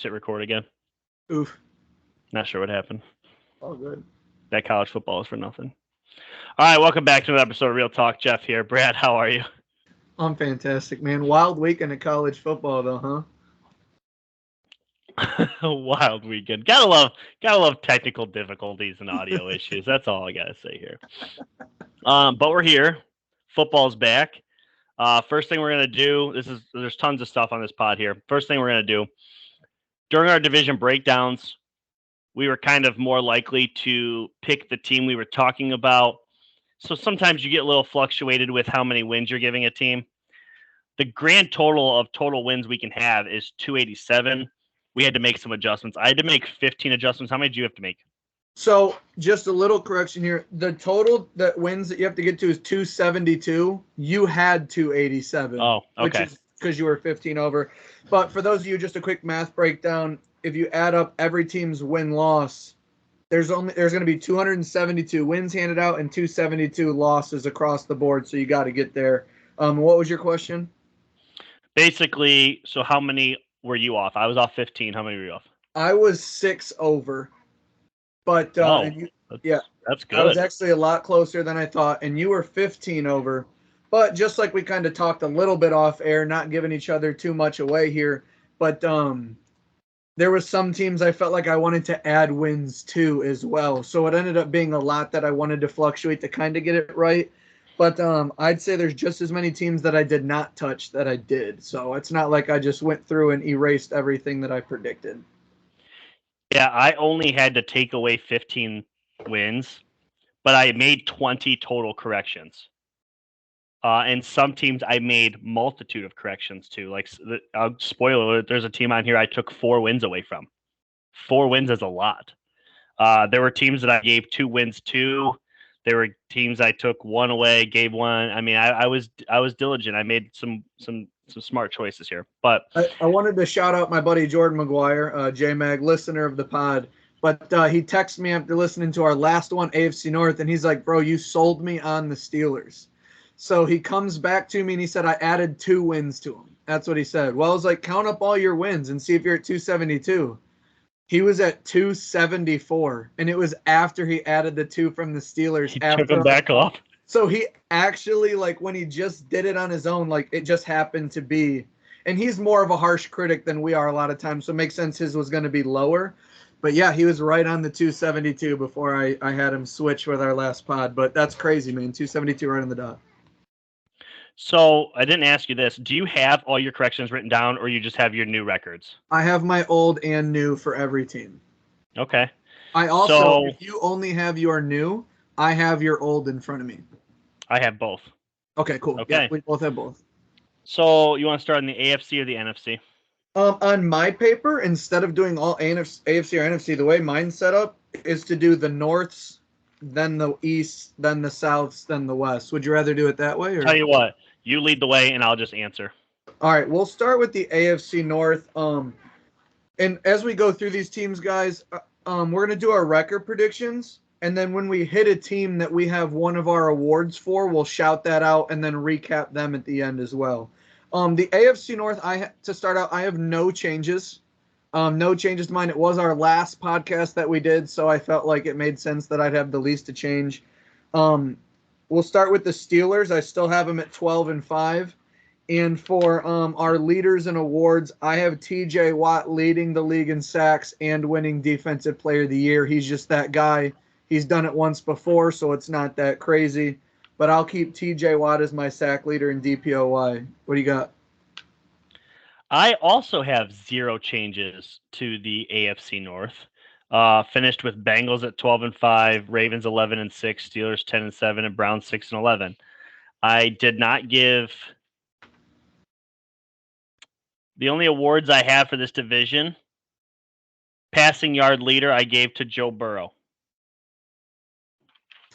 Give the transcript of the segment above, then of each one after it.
Hit record again. Oof. Not sure what happened. All good. That college football is for nothing. All right, welcome back to another episode of Real Talk. Jeff here. Brad, how are you? I'm fantastic, man. Wild weekend of college football, though, huh? Wild weekend. Gotta love technical difficulties and audio issues. That's all I gotta say here. But we're here. Football's back. First thing we're gonna do. There's tons of stuff on this pod here. First thing we're gonna do during our division breakdowns, we were kind of more likely to pick the team we were talking about. So sometimes you get a little fluctuated with how many wins you're giving a team. The grand total of total wins we can have is 287. We had to make some adjustments. I had to make 15 adjustments. How many do you have to make? So, just a little correction here. The total that wins that you have to get to is 272. You had 287. Oh, okay. Which is because you were 15 over. But for those of you, just a quick math breakdown. If you add up every team's win-loss, there's going to be 272 wins handed out and 272 losses across the board. So you got to get there. What was your question? Basically, so how many were you off? I was off 15. How many were you off? I was 6 over. But that's good. I was actually a lot closer than I thought, and you were 15 over. But just like we kind of talked a little bit off air, not giving each other too much away here, but there was some teams I felt like I wanted to add wins to as well. So it ended up being a lot that I wanted to fluctuate to kind of get it right. But I'd say there's just as many teams that I did not touch that I did. So it's not like I just went through and erased everything that I predicted. Yeah, I only had to take away 15 wins, but I made 20 total corrections. And some teams I made multitude of corrections to. Like, spoiler alert, there's a team on here I took 4 wins away from. 4 wins is a lot. There were teams that I gave 2 wins to. There were teams I took 1 away, gave 1. I mean, I was diligent. I made some smart choices here. But I wanted to shout out my buddy Jordan McGuire, J-Mag, listener of the pod. But he texted me after listening to our last one, AFC North, and he's like, bro, you sold me on the Steelers. So he comes back to me and he said, I added 2 wins to him. That's what he said. Well, I was like, count up all your wins and see if you're at 272. He was at 274, and it was after he added the 2 from the Steelers. He took them back off. So he actually, like, when he just did it on his own, like, it just happened to be. And he's more of a harsh critic than we are a lot of times, so it makes sense his was going to be lower. But, yeah, he was right on the 272 before I had him switch with our last pod. But that's crazy, man. 272 right on the dot. So I didn't ask you this. Do you have all your corrections written down, or you just have your new records? I have my old and new for every team. Okay. I also, if you only have your new, I have your old in front of me. I have both. Okay, cool. Okay. Yeah, we both have both. So you want to start in the AFC or the NFC? On my paper, instead of doing all AFC or NFC, the way mine's set up is to do the Norths, then the East, then the Souths, then the West. Would you rather do it that way? Or? Tell you what, you lead the way and I'll just answer. All right, we'll start with the AFC North. And as we go through these teams, guys, we're going to do our record predictions. And then when we hit a team that we have one of our awards for, we'll shout that out and then recap them at the end as well. The AFC North, to start out, I have no changes. No changes to mine. It was our last podcast that we did, so I felt like it made sense that I'd have the least to change. We'll start with the Steelers. I still have them at 12-5. And for our leaders and awards, I have TJ Watt leading the league in sacks and winning Defensive Player of the Year. He's just that guy. He's done it once before, so it's not that crazy. But I'll keep TJ Watt as my sack leader in DPOY. What do you got? I also have 0 changes to the AFC North. Finished with Bengals at 12-5, Ravens 11-6, Steelers 10-7, and Browns 6-11. I did not give. The only awards I have for this division, passing yard leader, I gave to Joe Burrow.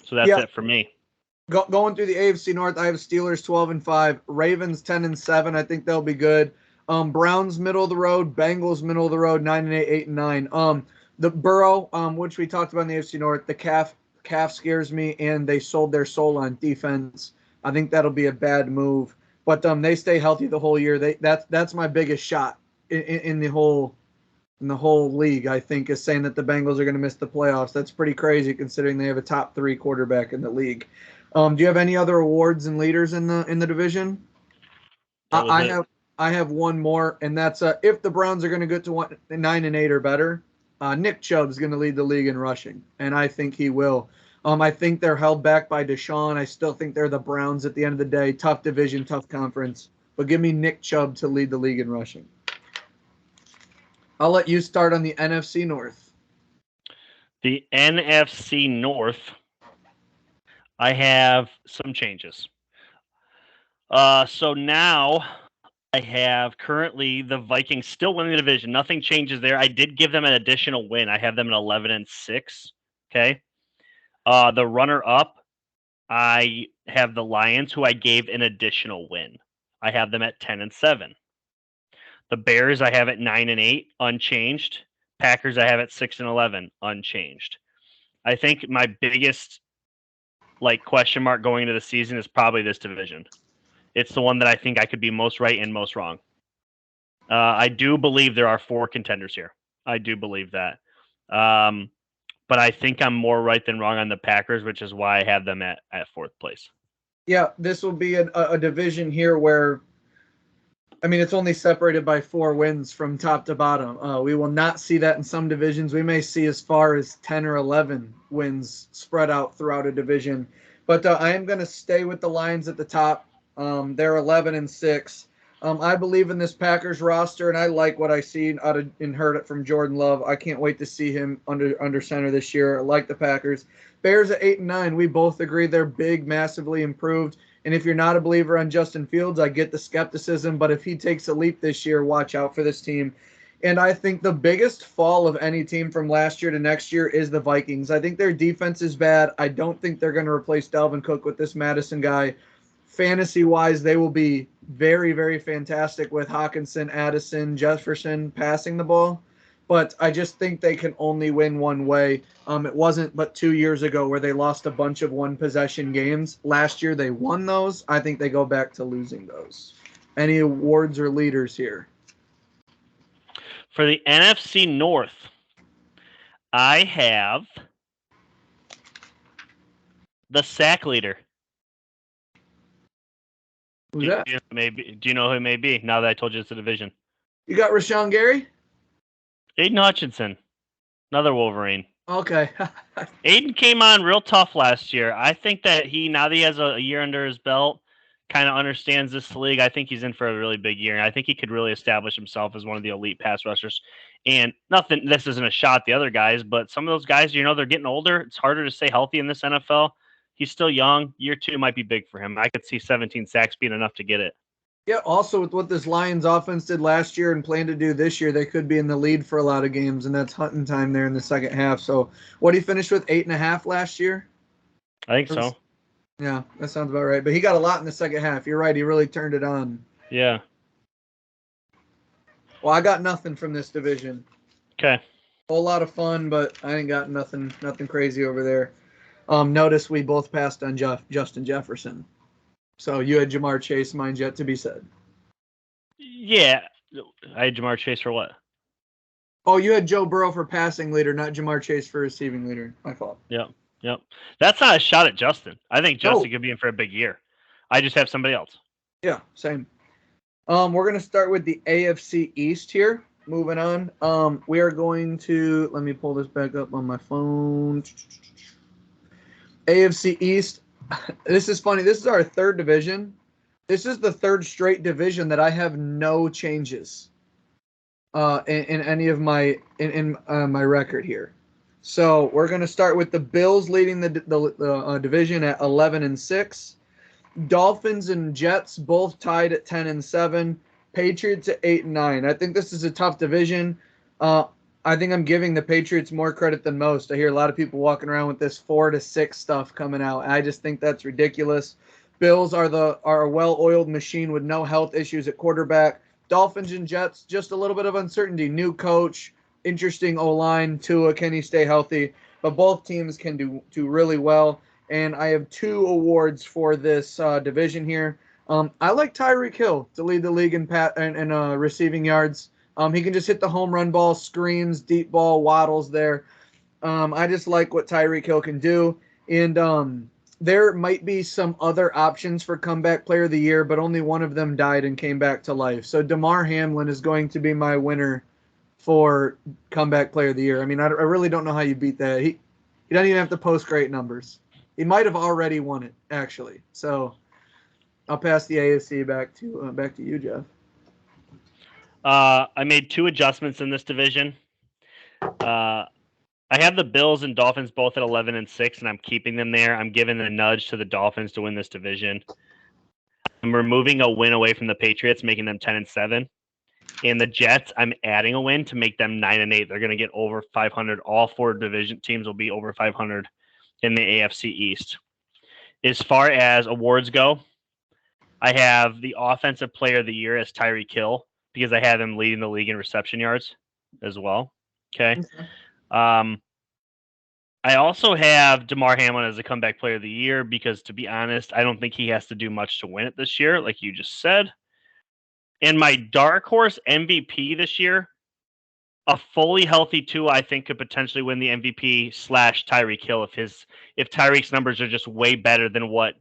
So that's it for me. Going through the AFC North, I have Steelers 12-5, Ravens 10-7. I think they'll be good. Browns middle of the road, Bengals middle of the road, 9-8, 8-9. The Burrow, which we talked about in the AFC North, the calf scares me, and they sold their soul on defense. I think that'll be a bad move. But they stay healthy the whole year. That's my biggest shot in the whole in the whole league, I think, is saying that the Bengals are going to miss the playoffs. That's pretty crazy considering they have a top 3 quarterback in the league. Do you have any other awards and leaders in the division? That was it. I have one more, and that's if the Browns are going to get to 9-8 or better, Nick Chubb's going to lead the league in rushing, and I think he will. I think they're held back by Deshaun. I still think they're the Browns at the end of the day. Tough division, tough conference, but give me Nick Chubb to lead the league in rushing. I'll let you start on the NFC North. The NFC North, I have some changes. So now I have currently the Vikings still winning the division. Nothing changes there. I did give them an additional win. I have them at 11-6. Okay. The runner-up, I have the Lions, who I gave an additional win. I have them at 10-7. The Bears I have at 9-8, unchanged. Packers I have at 6-11, unchanged. I think my biggest question mark going into the season is probably this division. It's the one that I think I could be most right and most wrong. I do believe there are 4 contenders here. I do believe that. But I think I'm more right than wrong on the Packers, which is why I have them at 4th place. Yeah, this will be a division here where, I mean, it's only separated by 4 wins from top to bottom. We will not see that in some divisions. We may see as far as 10 or 11 wins spread out throughout a division. But I am going to stay with the Lions at the top. They're 11-6. I believe in this Packers roster, and I like what I see and heard it from Jordan Love. I can't wait to see him under center this year. I like the Packers. Bears at 8-9. We both agree they're big, massively improved. And if you're not a believer on Justin Fields, I get the skepticism. But if he takes a leap this year, watch out for this team. And I think the biggest fall of any team from last year to next year is the Vikings. I think their defense is bad. I don't think they're going to replace Dalvin Cook with this Madison guy. Fantasy-wise, they will be very, very fantastic with Hawkinson, Addison, Jefferson passing the ball. But I just think they can only win one way. It wasn't but 2 years ago where they lost a bunch of one-possession games. Last year they won those. I think they go back to losing those. Any awards or leaders here? For the NFC North, I have the sack leader. Who's that? Do you know who it may be now that I told you it's a division? You got Rashawn Gary? Aiden Hutchinson, another Wolverine. Okay. Aiden came on real tough last year. I think that now that he has a year under his belt, kind of understands this league, I think he's in for a really big year. And I think he could really establish himself as one of the elite pass rushers. And this isn't a shot at the other guys, but some of those guys, they're getting older. It's harder to stay healthy in this NFL. He's still young. Year 2 might be big for him. I could see 17 sacks being enough to get it. Yeah, also with what this Lions offense did last year and plan to do this year, they could be in the lead for a lot of games, and that's hunting time there in the second half. So what did he finish with, 8.5 last year? I think so. Yeah, that sounds about right. But he got a lot in the second half. You're right. He really turned it on. Yeah. Well, I got nothing from this division. Okay. Whole lot of fun, but I ain't got nothing crazy over there. Notice we both passed on Justin Jefferson. So you had Jamar Chase, mine's yet to be said. Yeah. I had Jamar Chase for what? Oh, you had Joe Burrow for passing leader, not Jamar Chase for receiving leader. My fault. Yep. That's not a shot at Justin. I think Justin could be in for a big year. I just have somebody else. Yeah, same. We're going to start with the AFC East here. Moving on. We are going to, let me pull this back up on my phone. AFC East. This is funny. This is our 3rd division. This is the 3rd straight division that I have no changes in any of my my record here. So we're going to start with the Bills leading the division at 11-6. Dolphins and Jets both tied at 10-7. Patriots at 8-9. I think this is a tough division. I think I'm giving the Patriots more credit than most. I hear a lot of people walking around with this 4-6 stuff coming out. I just think that's ridiculous. Bills are a well-oiled machine with no health issues at quarterback. Dolphins and Jets, just a little bit of uncertainty. New coach, interesting O-line. Tua, can he stay healthy? But both teams can do really well. And I have 2 awards for this division here. I like Tyreek Hill to lead the league in receiving yards. He can just hit the home run ball, screens, deep ball, waddles there. I just like what Tyreek Hill can do. And there might be some other options for comeback player of the year, but only one of them died and came back to life. So Damar Hamlin is going to be my winner for comeback player of the year. I mean, I really don't know how you beat that. He doesn't even have to post great numbers. He might have already won it, actually. So I'll pass the AFC back to you, Jeff. I made 2 adjustments in this division. I have the Bills and Dolphins both at 11-6, and I'm keeping them there. I'm giving a nudge to the Dolphins to win this division. I'm removing a win away from the Patriots, making them 10-7. And the Jets, I'm adding a win to make them 9-8. They're going to get over 500. All 4 division teams will be over 500 in the AFC East. As far as awards go, I have the Offensive Player of the Year as Tyreek Hill because I have him leading the league in reception yards as well. Okay. I also have Damar Hamlin as a comeback player of the year because, to be honest, I don't think he has to do much to win it this year, like you just said. And my dark horse MVP this year, a fully healthy Tua, I think could potentially win the MVP / Tyreek Hill if Tyreek's numbers are just way better than what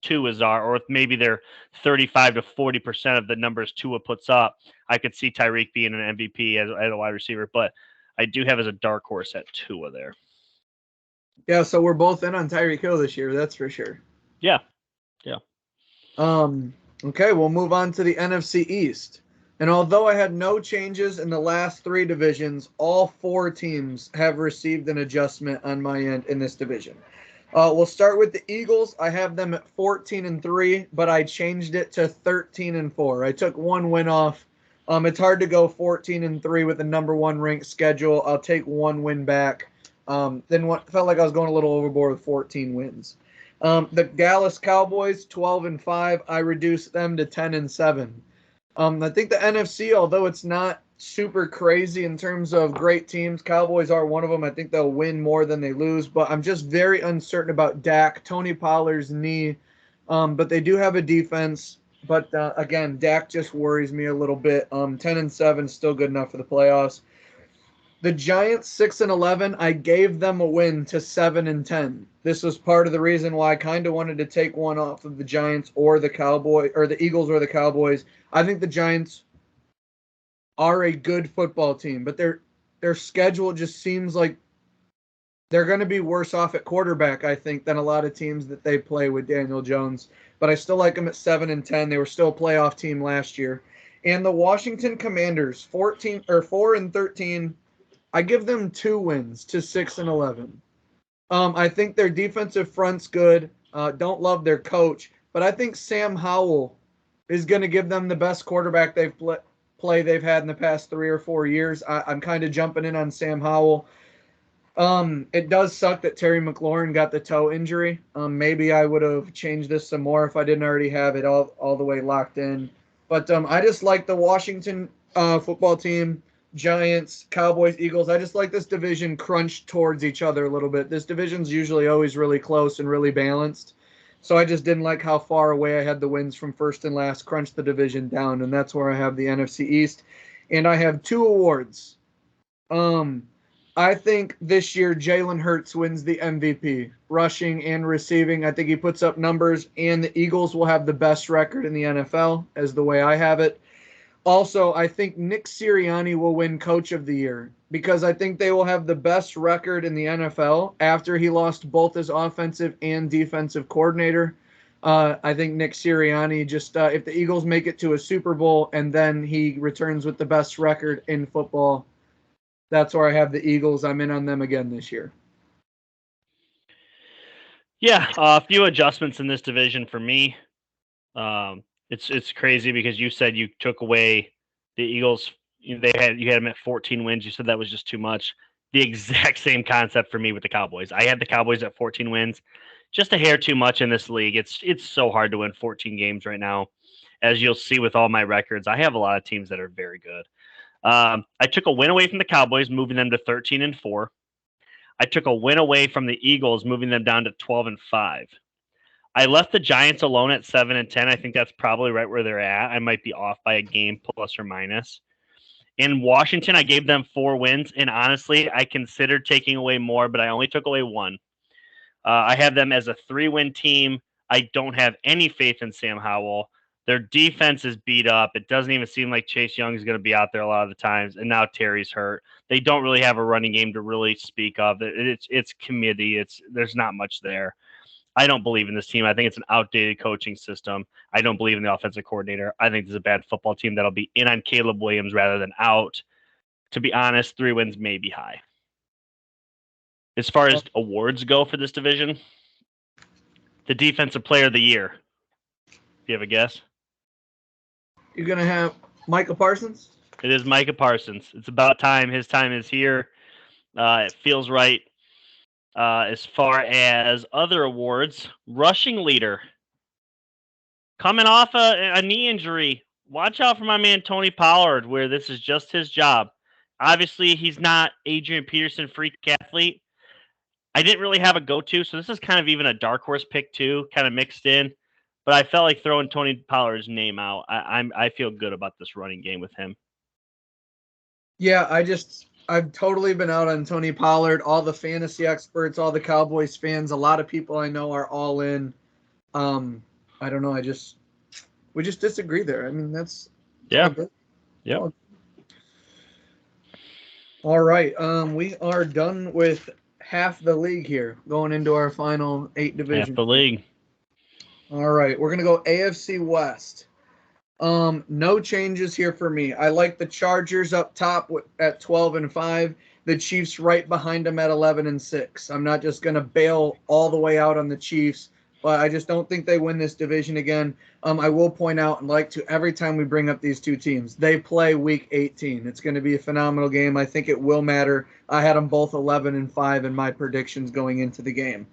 Tua's are, or if maybe they're 35 to 40% of the numbers Tua puts up. I could see Tyreek being an MVP as a wide receiver, but I do have as a dark horse at Tua there. Yeah, so we're both in on Tyreek Hill this year, that's for sure. Yeah. Okay, we'll move on to the NFC East. And although I had no changes in the last 3 divisions, all 4 teams have received an adjustment on my end in this division. We'll start with the Eagles. I have them at 14-3, but I changed it to 13-4. I took 1 win off. It's hard to go 14-3 with the number 1 ranked schedule. I'll take 1 win back. Then felt like I was going a little overboard with 14 wins. The Dallas Cowboys, 12-5. I reduced them to 10-7. I think the NFC, although it's not super crazy in terms of great teams, Cowboys are one of them. I think they'll win more than they lose, but I'm just very uncertain about Dak, Tony Pollard's knee. But they do have a defense. But again, Dak just worries me a little bit. 10-7 still good enough for the playoffs. The Giants 6-11, I gave them a win to 7-10. This was part of the reason why I kind of wanted to take one off of the Giants or the Eagles or the Cowboys. I think the Giants are a good football team, but their schedule just seems like they're going to be worse off at quarterback, I think, than a lot of teams that they play with Daniel Jones. But I still like them at 7-10. They were still a playoff team last year. And the Washington Commanders 4-13. I give them 2 wins to 6-11. I think their defensive front's good. Don't love their coach, but I think Sam Howell is going to give them the best quarterback they've had in the past 3 or 4 years. I'm kind of jumping in on Sam Howell. It does suck that Terry McLaurin got the toe injury. Maybe I would have changed this some more if I didn't already have it all the way locked in. But I just like the Washington football team. Giants, Cowboys, Eagles. I just like this division crunched towards each other a little bit. This division's usually always really close and really balanced. So I just didn't like how far away I had the wins from first and last, crunched the division down, and that's where I have the NFC East. And I have 2 awards. I think this year Jalen Hurts wins the MVP, rushing and receiving. I think he puts up numbers, and the Eagles will have the best record in the NFL, as the way I have it. Also, I think Nick Sirianni will win Coach of the Year because I think they will have the best record in the NFL after he lost both his offensive and defensive coordinator. I think Nick Sirianni if the Eagles make it to a Super Bowl and then he returns with the best record in football, that's where I have the Eagles. I'm in on them again this year. Yeah, a few adjustments in this division for me. It's crazy because you said you took away the Eagles. You had them at 14 wins. You said that was just too much. The exact same concept for me with the Cowboys. I had the Cowboys at 14 wins, just a hair too much in this league. It's so hard to win 14 games right now, as you'll see with all my records. I have a lot of teams that are very good. I took a win away from the Cowboys, moving them to 13-4. I took a win away from the Eagles, moving them down to 12-5. I left the Giants alone at 7-10. I think that's probably right where they're at. I might be off by a game plus or minus. In Washington, I gave them 4 wins, and honestly, I considered taking away more, but I only took away 1. I have them as a 3-win team. I don't have any faith in Sam Howell. Their defense is beat up. It doesn't even seem like Chase Young is going to be out there a lot of the times, and now Terry's hurt. They don't really have a running game to really speak of. It's committee. There's not much there. I don't believe in this team. I think it's an outdated coaching system. I don't believe in the offensive coordinator. I think this is a bad football team that'll be in on Caleb Williams rather than out. To be honest, 3 wins may be high. As far as awards go for this division, the Defensive Player of the Year. Do you have a guess? You're going to have Micah Parsons? It is Micah Parsons. It's about time. His time is here. It feels right. As far as other awards, rushing leader. Coming off a knee injury. Watch out for my man Tony Pollard, where this is just his job. Obviously, he's not Adrian Peterson freak athlete. I didn't really have a go-to, so this is kind of even a dark horse pick too, kind of mixed in. But I felt like throwing Tony Pollard's name out. I feel good about this running game with him. Yeah, I've totally been out on Tony Pollard. All the fantasy experts, all the Cowboys fans, a lot of people I know are all in. I don't know. We just disagree there. I mean, that's yeah. Yeah. All right. We are done with half the league here, going into our final 8 divisions. Half the league. All right. We're gonna go AFC West. No changes here for me. I like the Chargers up top at 12-5. The Chiefs right behind them at 11-6. I'm not just gonna bail all the way out on the Chiefs, but I just don't think they win this division again. I will point out, and like to every time we bring up these 2 teams, they play Week 18. It's going to be a phenomenal game. I think it will matter. I had them both 11-5 in my predictions going into the game.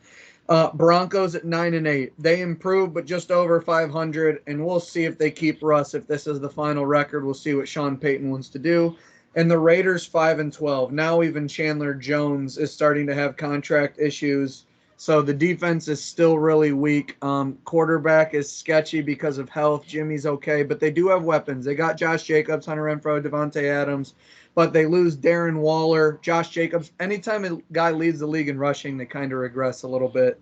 Broncos at 9-8. They improved, but just over 500, and we'll see if they keep Russ. If this is the final record, we'll see what Sean Payton wants to do. And the Raiders 5-12. Now even Chandler Jones is starting to have contract issues. So the defense is still really weak. Quarterback is sketchy because of health. Jimmy's okay, but they do have weapons. They got Josh Jacobs, Hunter Renfrow, Devontae Adams, but they lose Darren Waller, Josh Jacobs. Anytime a guy leads the league in rushing, they kind of regress a little bit.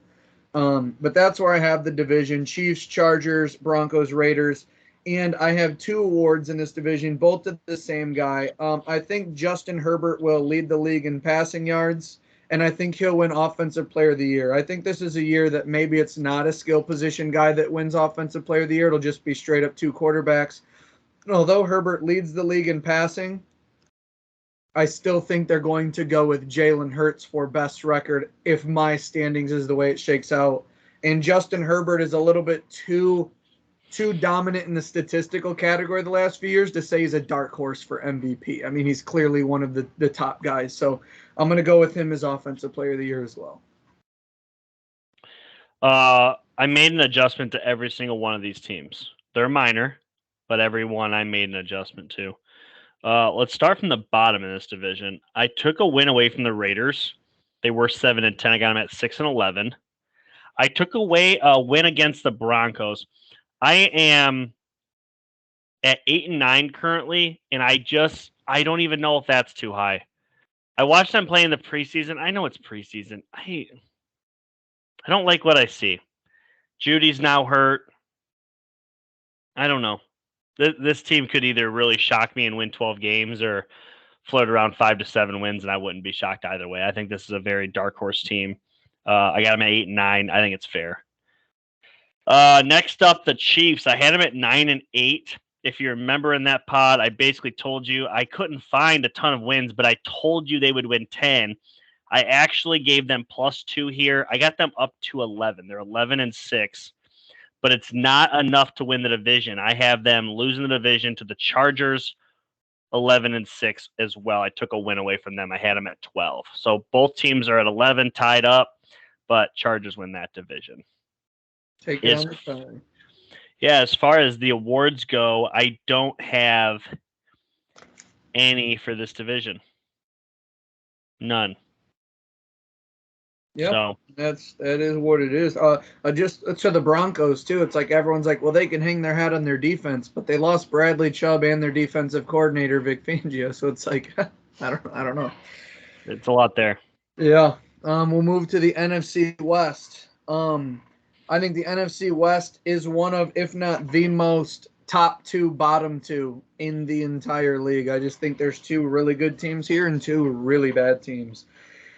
But that's where I have the division: Chiefs, Chargers, Broncos, Raiders. And I have 2 awards in this division, both to the same guy. I think Justin Herbert will lead the league in passing yards, and I think he'll win Offensive Player of the Year. I think this is a year that maybe it's not a skill position guy that wins Offensive Player of the Year. It'll just be straight up 2 quarterbacks. And although Herbert leads the league in passing, I still think they're going to go with Jalen Hurts for best record if my standings is the way it shakes out. And Justin Herbert is a little bit too dominant in the statistical category the last few years to say he's a dark horse for MVP. I mean, he's clearly one of the top guys. So I'm going to go with him as Offensive Player of the Year as well. I made an adjustment to every single one of these teams. They're minor, but every one I made an adjustment to. Let's start from the bottom in this division. I took a win away from the Raiders. They were 7-10. I got them at 6-11. I took away a win against the Broncos. I am at 8-9 currently, and I don't even know if that's too high. I watched them play in the preseason. I know it's preseason. I don't like what I see. Judy's now hurt. I don't know. This team could either really shock me and win 12 games or float around 5-7 wins, and I wouldn't be shocked either way. I think this is a very dark horse team. I got them at 8-9. I think it's fair. Next up, the Chiefs. I had them at 9-8. If you remember in that pod, I basically told you I couldn't find a ton of wins, but I told you they would win 10. I actually gave them +2 here. I got them up to 11. They're 11-6. But it's not enough to win the division. I have them losing the division to the Chargers, 11-6 as well. I took a win away from them. I had them at 12. So both teams are at 11, tied up, but Chargers win that division. Take it on the phone. Yeah, as far as the awards go, I don't have any for this division. None. Yep. So That is what it is. Just to the Broncos too. It's like everyone's like, well, they can hang their hat on their defense, but they lost Bradley Chubb and their defensive coordinator Vic Fangio. So it's like, I don't know. it's a lot there. Yeah. We'll move to the NFC West. I think the NFC West is one of, if not the most top two, bottom two in the entire league. I just think there's two really good teams here and two really bad teams.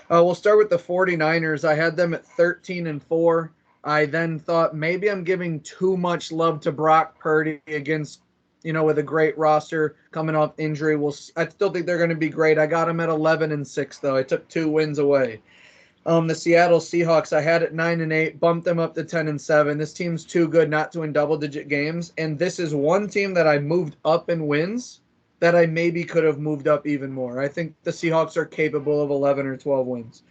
We'll start with the 49ers. I had them at 13-4. I then thought maybe I'm giving too much love to Brock Purdy against, with a great roster coming off injury. I still think they're going to be great. I got them at 11-6 though. I took 2 wins away. The Seattle Seahawks, I had at 9-8, bumped them up to 10-7. This team's too good not to win double-digit games, and this is one team that I moved up in wins that I maybe could have moved up even more. I think the Seahawks are capable of 11 or 12 wins.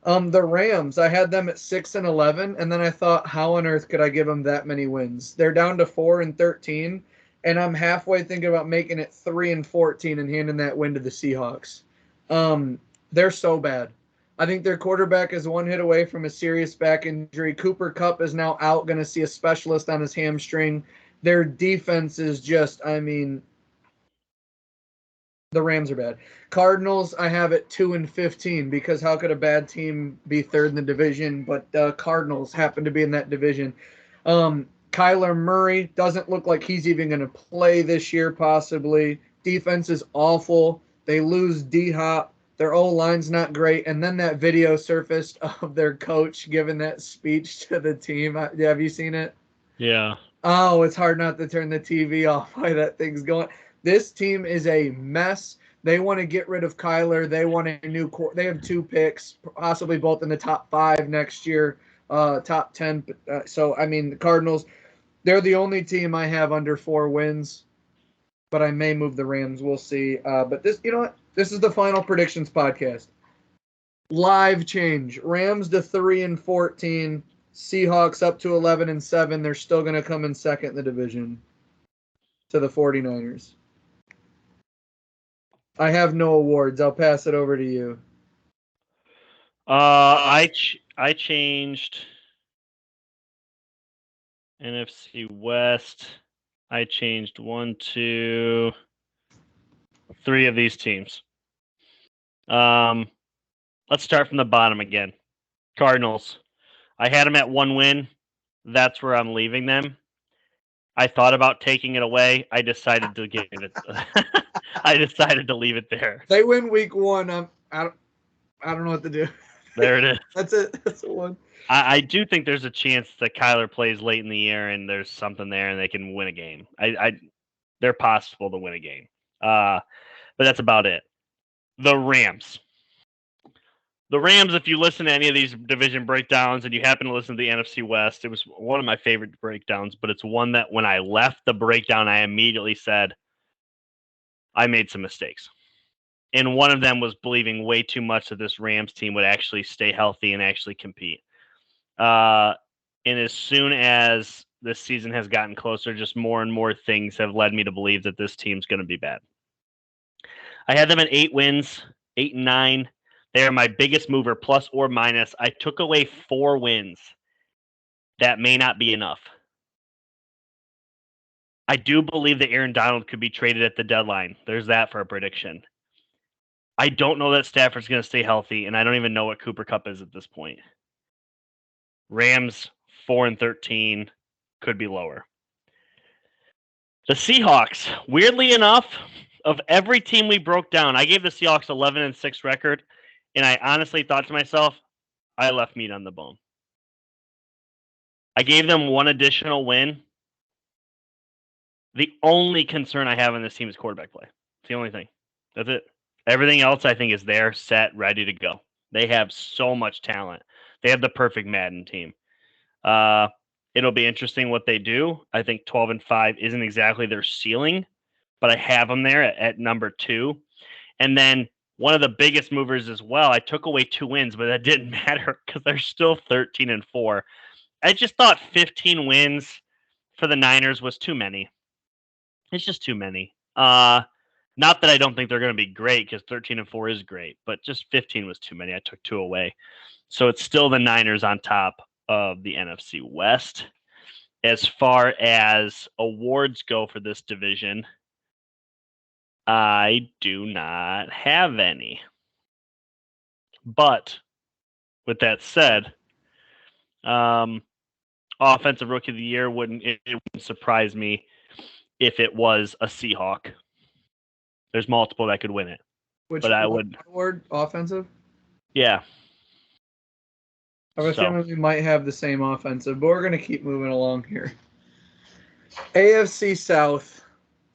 The Rams, I had them at 6-11, and then I thought, how on earth could I give them that many wins? They're down to 4-13, and I'm halfway thinking about making it 3-14 and handing that win to the Seahawks. They're so bad. I think their quarterback is one hit away from a serious back injury. Cooper Kupp is now out, going to see a specialist on his hamstring. Their defense is just, the Rams are bad. Cardinals, I have it 2-15 because how could a bad team be third in the division? But the Cardinals happen to be in that division. Kyler Murray doesn't look like he's even going to play this year, possibly. Defense is awful. They lose D-Hop. Their O-line's not great. And then that video surfaced of their coach giving that speech to the team. Have you seen it? Yeah. Oh, it's hard not to turn the TV off while that thing's going. This team is a mess. They want to get rid of Kyler. They want a new core. They have 2 picks, possibly both in the top 5 next year, top 10. The Cardinals, they're the only team I have under 4 wins, but I may move the Rams. We'll see. But this, you know what? This is the final predictions podcast. Live change. Rams to 3-14. Seahawks up to 11-7. They're still going to come in second in the division to the 49ers. I have no awards. I'll pass it over to you. I changed NFC West. I changed 1, 2, 3 of these teams. Let's start from the bottom again. Cardinals. I had them at 1 win. That's where I'm leaving them. I thought about taking it away. I decided to give it. I decided to leave it there. They win week 1. I don't know what to do. There it is. That's it. That's the one. I do think there's a chance that Kyler plays late in the year and there's something there and they can win a game. They're possible to win a game. But that's about it. The Rams. The Rams, if you listen to any of these division breakdowns and you happen to listen to the NFC West, it was one of my favorite breakdowns, but it's one that when I left the breakdown, I immediately said, I made some mistakes. And one of them was believing way too much that this Rams team would actually stay healthy and actually compete. And as soon as this season has gotten closer, just more and more things have led me to believe that this team's going to be bad. I had them at 8 wins, 8-9. They are my biggest mover, plus or minus. I took away 4 wins. That may not be enough. I do believe that Aaron Donald could be traded at the deadline. There's that for a prediction. I don't know that Stafford's going to stay healthy, and I don't even know what Cooper Kupp is at this point. Rams 4-13, could be lower. The Seahawks, weirdly enough, of every team we broke down, I gave the Seahawks 11-6 record, and I honestly thought to myself, I left meat on the bone. I gave them 1 additional win. The only concern I have in this team is quarterback play. It's the only thing. That's it. Everything else I think is there, set, ready to go. They have so much talent. They have the perfect Madden team. It'll be interesting what they do. I think 12-5 isn't exactly their ceiling, but I have them there at number 2. And then one of the biggest movers as well, I took away 2 wins, but that didn't matter because they're still 13-4. I just thought 15 wins for the Niners was too many. It's just too many. Not that I don't think they're going to be great, because 13-4 is great, but just 15 was too many. I took 2 away. So it's still the Niners on top of the NFC West. As far as awards go for this division, I do not have any. But with that said, offensive rookie of the year wouldn't surprise me if it was a Seahawk. There's multiple that could win it. Which but I would award? Offensive? Yeah. I have a feeling we might have the same offensive, but we're going to keep moving along here. AFC South.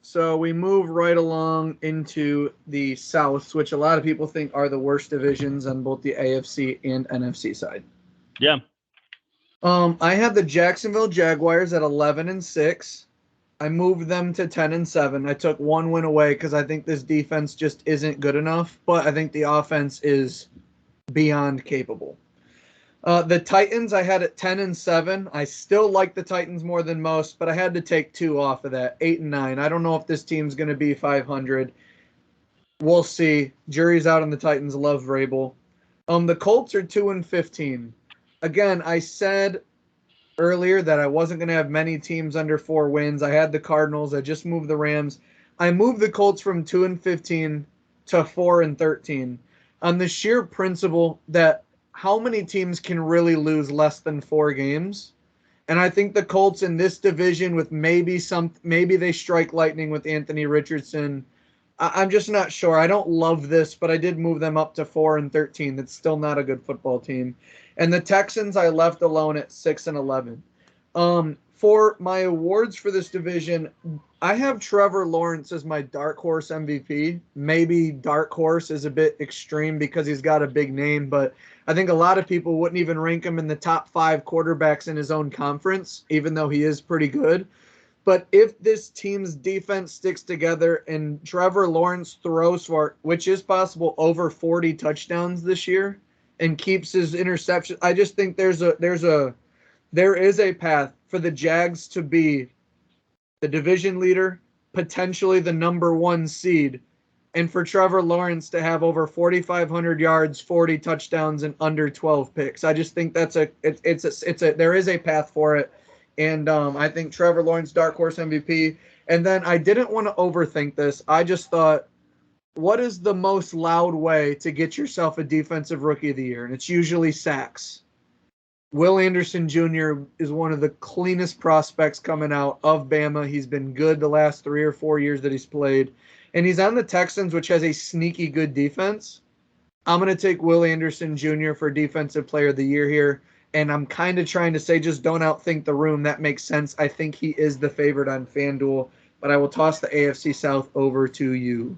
So we move right along into the South, which a lot of people think are the worst divisions on both the AFC and NFC side. Yeah. I had the Jacksonville Jaguars at 11-6. I moved them to 10-7. I took 1 win away because I think this defense just isn't good enough, but I think the offense is beyond capable. The Titans I had at 10-7. I still like the Titans more than most, but I had to take 2 off of that, 8-9. I don't know if this team's going to be 500. We'll see. Jury's out on the Titans. Love Vrabel. The Colts are 2-15. Again, I said earlier that I wasn't going to have many teams under 4 wins. I had the Cardinals. I just moved the Rams. I moved the Colts from 2-15 to 4-13 on the sheer principle that how many teams can really lose less than 4 games? And I think the Colts in this division with maybe they strike lightning with Anthony Richardson. I'm just not sure. I don't love this, but I did move them up to 4-13. That's still not a good football team. And the Texans I left alone at 6-11. For my awards for this division, I have Trevor Lawrence as my dark horse MVP. Maybe dark horse is a bit extreme because he's got a big name, but I think a lot of people wouldn't even rank him in the top 5 quarterbacks in his own conference, even though he is pretty good. But if this team's defense sticks together and Trevor Lawrence throws for, which is possible, over 40 touchdowns this year and keeps his interception, I just think there is a path for the Jags to be the division leader, potentially the number 1 seed, and for Trevor Lawrence to have over 4,500 yards, 40 touchdowns, and under 12 picks. I just think there is a path for it. And I think Trevor Lawrence, dark horse MVP. And then I didn't want to overthink this. I just thought, what is the most loud way to get yourself a defensive rookie of the year? And it's usually sacks. Will Anderson Jr. is one of the cleanest prospects coming out of Bama. He's been good the last 3 or 4 years that he's played. And he's on the Texans, which has a sneaky good defense. I'm going to take Will Anderson Jr. for Defensive Player of the Year here. And I'm kind of trying to say just don't outthink the room. That makes sense. I think he is the favorite on FanDuel. But I will toss the AFC South over to you.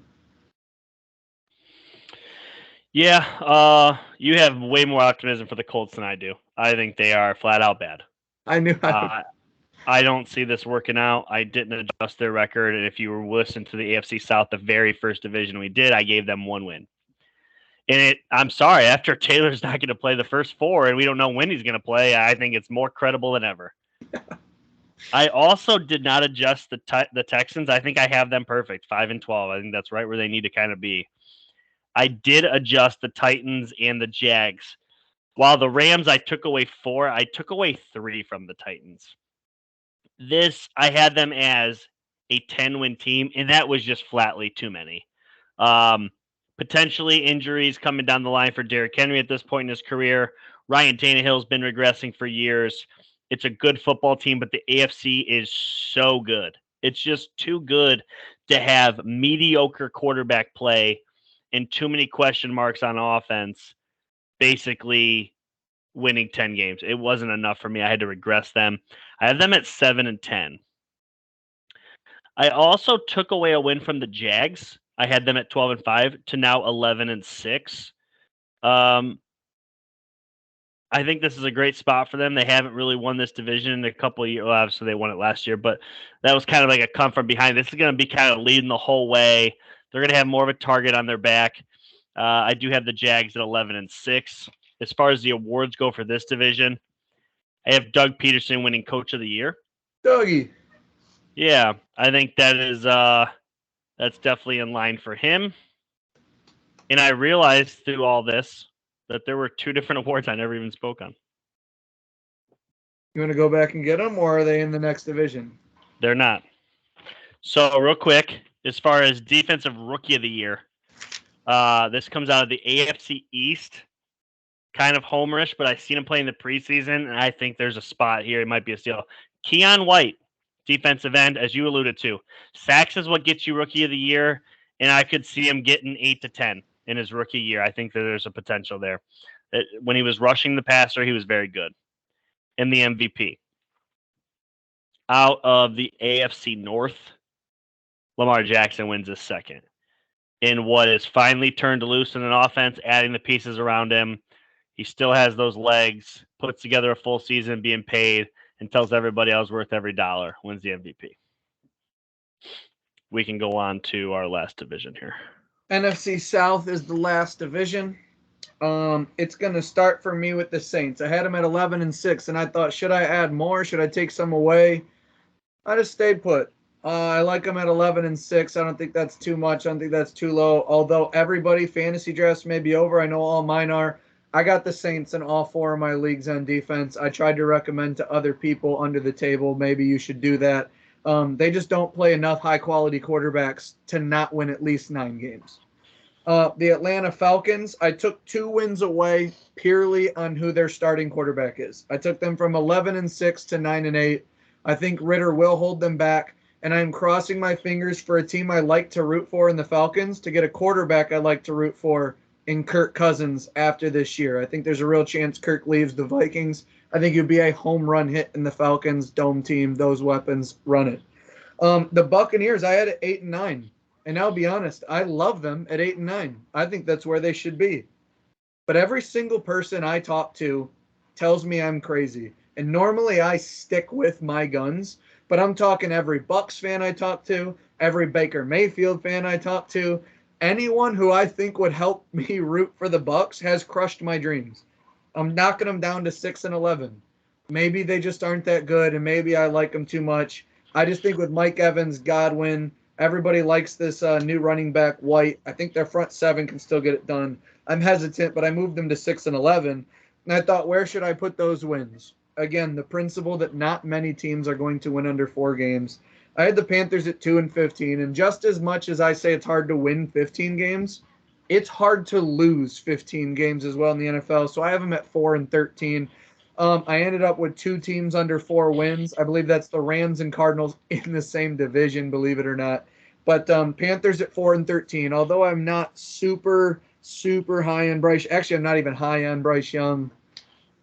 Yeah, you have way more optimism for the Colts than I do. I think they are flat out bad. I knew I don't see this working out. I didn't adjust their record. And if you were listening to the AFC South, the very first division we did, I gave them 1 win. And I'm sorry, after Taylor's not going to play the first 4 and we don't know when he's going to play, I think it's more credible than ever. I also did not adjust the Texans. I think I have them perfect, 5-12. I think that's right where they need to kind of be. I did adjust the Titans and the Jags. While the Rams, I took away 4. I took away 3 from the Titans. This, I had them as a 10-win team, and that was just flatly too many. Potentially injuries coming down the line for Derrick Henry at this point in his career. Ryan Tannehill's been regressing for years. It's a good football team, but the AFC is so good. It's just too good to have mediocre quarterback play and too many question marks on offense, basically winning 10 games. It wasn't enough for me. I had to regress them. I have them at 7-10. I also took away a win from the Jags. I had them at 12-5 to now 11-6. I think this is a great spot for them. They haven't really won this division in a couple of years. Well, obviously, they won it last year, but that was kind of like a come from behind. This is going to be kind of leading the whole way. They're going to have more of a target on their back. I do have the Jags at 11-6. As far as the awards go for this division, I have Doug Peterson winning Coach of the Year. Dougie. Yeah, I think that is That's definitely in line for him. And I realized through all this that there were 2 different awards I never even spoke on. You want to go back and get them, or are they in the next division? They're not. So real quick, as far as defensive rookie of the year, this comes out of the AFC East. Kind of homerish, but I've seen him play in the preseason, and I think there's a spot here. It might be a steal. Keon White, defensive end, as you alluded to. Sacks is what gets you rookie of the year, and I could see him getting 8 to 10 in his rookie year. I think that there's a potential there. When he was rushing the passer, he was very good. And the MVP. Out of the AFC North, Lamar Jackson wins his second. In what is finally turned loose in an offense, adding the pieces around him. He still has those legs, puts together a full season being paid, and tells everybody I was worth every dollar, wins the MVP. We can go on to our last division here. NFC South is the last division. It's going to start for me with the Saints. I had them at 11-6, and I thought, should I add more? Should I take some away? I just stayed put. I like them at 11-6. I don't think that's too much. I don't think that's too low. Although everybody fantasy drafts may be over. I know all mine are. I got the Saints in all 4 of my leagues on defense. I tried to recommend to other people under the table, maybe you should do that. They just don't play enough high-quality quarterbacks to not win at least 9 games. The Atlanta Falcons, I took 2 wins away purely on who their starting quarterback is. I took them from 11-6 to 9-8. I think Ritter will hold them back, and I'm crossing my fingers for a team I like to root for in the Falcons to get a quarterback I like to root for in Kirk Cousins after this year. I think there's a real chance Kirk leaves the Vikings. I think it'd be a home run hit in the Falcons dome team. Those weapons, run it. The Buccaneers, I had at 8-9. And I'll be honest, I love them at 8-9. I think that's where they should be. But every single person I talk to tells me I'm crazy. And normally I stick with my guns, but I'm talking every Bucs fan I talk to, every Baker Mayfield fan I talk to, anyone who I think would help me root for the Bucs has crushed my dreams. I'm knocking them down to 6-11. Maybe they just aren't that good, and maybe I like them too much. I just think with Mike Evans, Godwin, everybody likes this new running back, White. I think their front 7 can still get it done. I'm hesitant, but I moved them to 6-11. And I thought, where should I put those wins? Again, the principle that not many teams are going to win under 4 games. I had the Panthers at 2-15, and just as much as I say it's hard to win 15 games, it's hard to lose 15 games as well in the NFL. So I have them at 4-13. I ended up with 2 teams under 4 wins. I believe that's the Rams and Cardinals in the same division, believe it or not. But Panthers at 4-13. Although I'm not super high on Bryce. Actually, I'm not even high on Bryce Young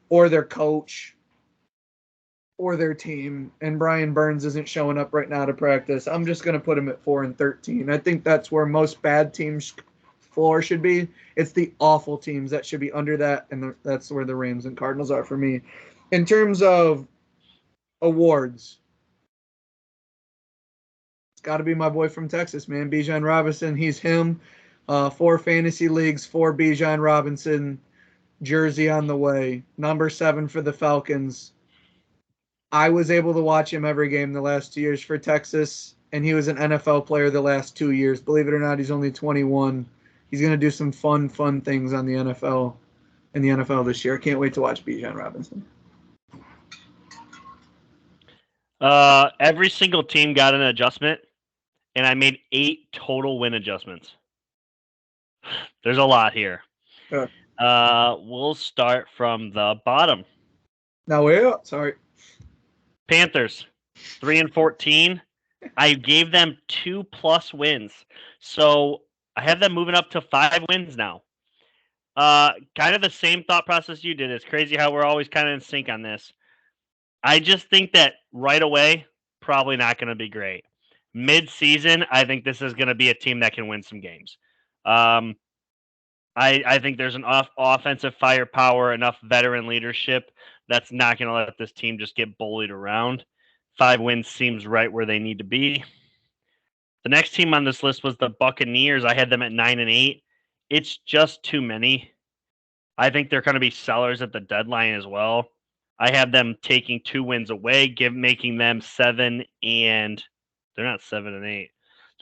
or their coach or their team. And Brian Burns isn't showing up right now to practice. I'm just going to put him at 4-13. I think that's where most bad teams' floor should be. It's the awful teams that should be under that, and that's where the Rams and Cardinals are for me. In terms of awards, it's got to be my boy from Texas, man, Bijan Robinson. He's him. 4 fantasy leagues, 4 Bijan Robinson jersey on the way. Number 7 for the Falcons. I was able to watch him every game the last 2 years for Texas, and he was an NFL player the last 2 years. Believe it or not, he's only 21. He's going to do some fun things on the NFL in the NFL this year. I can't wait to watch Bijan Robinson. Every single team got an adjustment, and I made 8 total win adjustments. There's a lot here. Sure. We'll start from the bottom. Now, wait, sorry. Panthers, 3-14. I gave them 2+ wins. So I have them moving up to 5 wins now. Kind of the same thought process you did. It's crazy how we're always kind of in sync on this. I just think that right away, probably not going to be great. Mid-season, I think this is going to be a team that can win some games. I think there's enough offensive firepower, enough veteran leadership that's not going to let this team just get bullied around. 5 wins seems right where they need to be. The next team on this list was the Buccaneers. I had them at 9-8. It's just too many. I think they're going to be sellers at the deadline as well. I have them taking 2 wins away, making them 7 and they're not 7-8.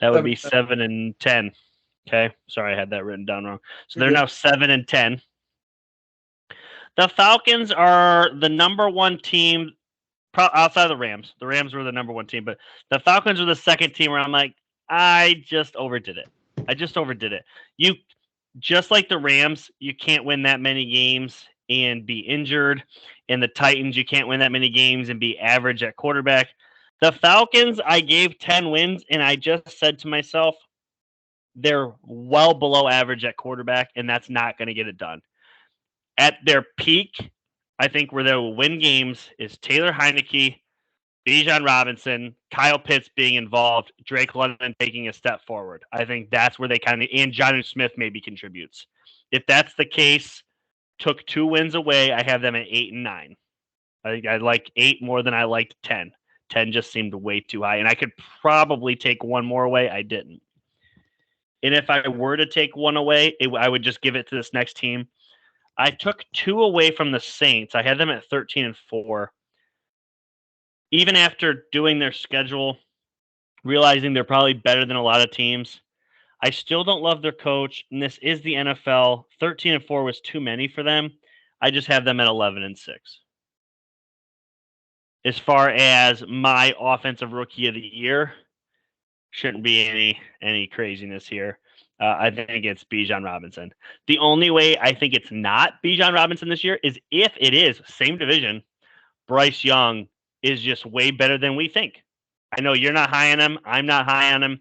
That would be 7-10. Okay, sorry, I had that written down wrong. So they're now 7-10. The Falcons are the number one team outside of the Rams. The Rams were the number one team, but the Falcons were the second team where I'm like, I just overdid it. You just like the Rams, you can't win that many games and be injured. And the Titans, you can't win that many games and be average at quarterback. The Falcons, I gave 10 wins, and I just said to myself, they're well below average at quarterback, and that's not going to get it done. At their peak, I think where they will win games is Taylor Heineke, Bijan Robinson, Kyle Pitts being involved, Drake London taking a step forward. I think that's where they kind of, and Jonnu Smith maybe contributes. If that's the case, took 2 wins away, I have them at 8-9. I think I like 8 more than I liked 10. 10 just seemed way too high, and I could probably take 1 more away. I didn't. And if I were to take 1 away, I would just give it to this next team. I took 2 away from the Saints. I had them at 13-4. Even after doing their schedule, realizing they're probably better than a lot of teams, I still don't love their coach, and this is the NFL. 13-4 was too many for them. I just have them at 11-6. As far as my offensive rookie of the year, shouldn't be any craziness here. I think it's Bijan Robinson. The only way I think it's not Bijan Robinson this year is if it is same division, Bryce Young is just way better than we think. I know you're not high on him. I'm not high on him.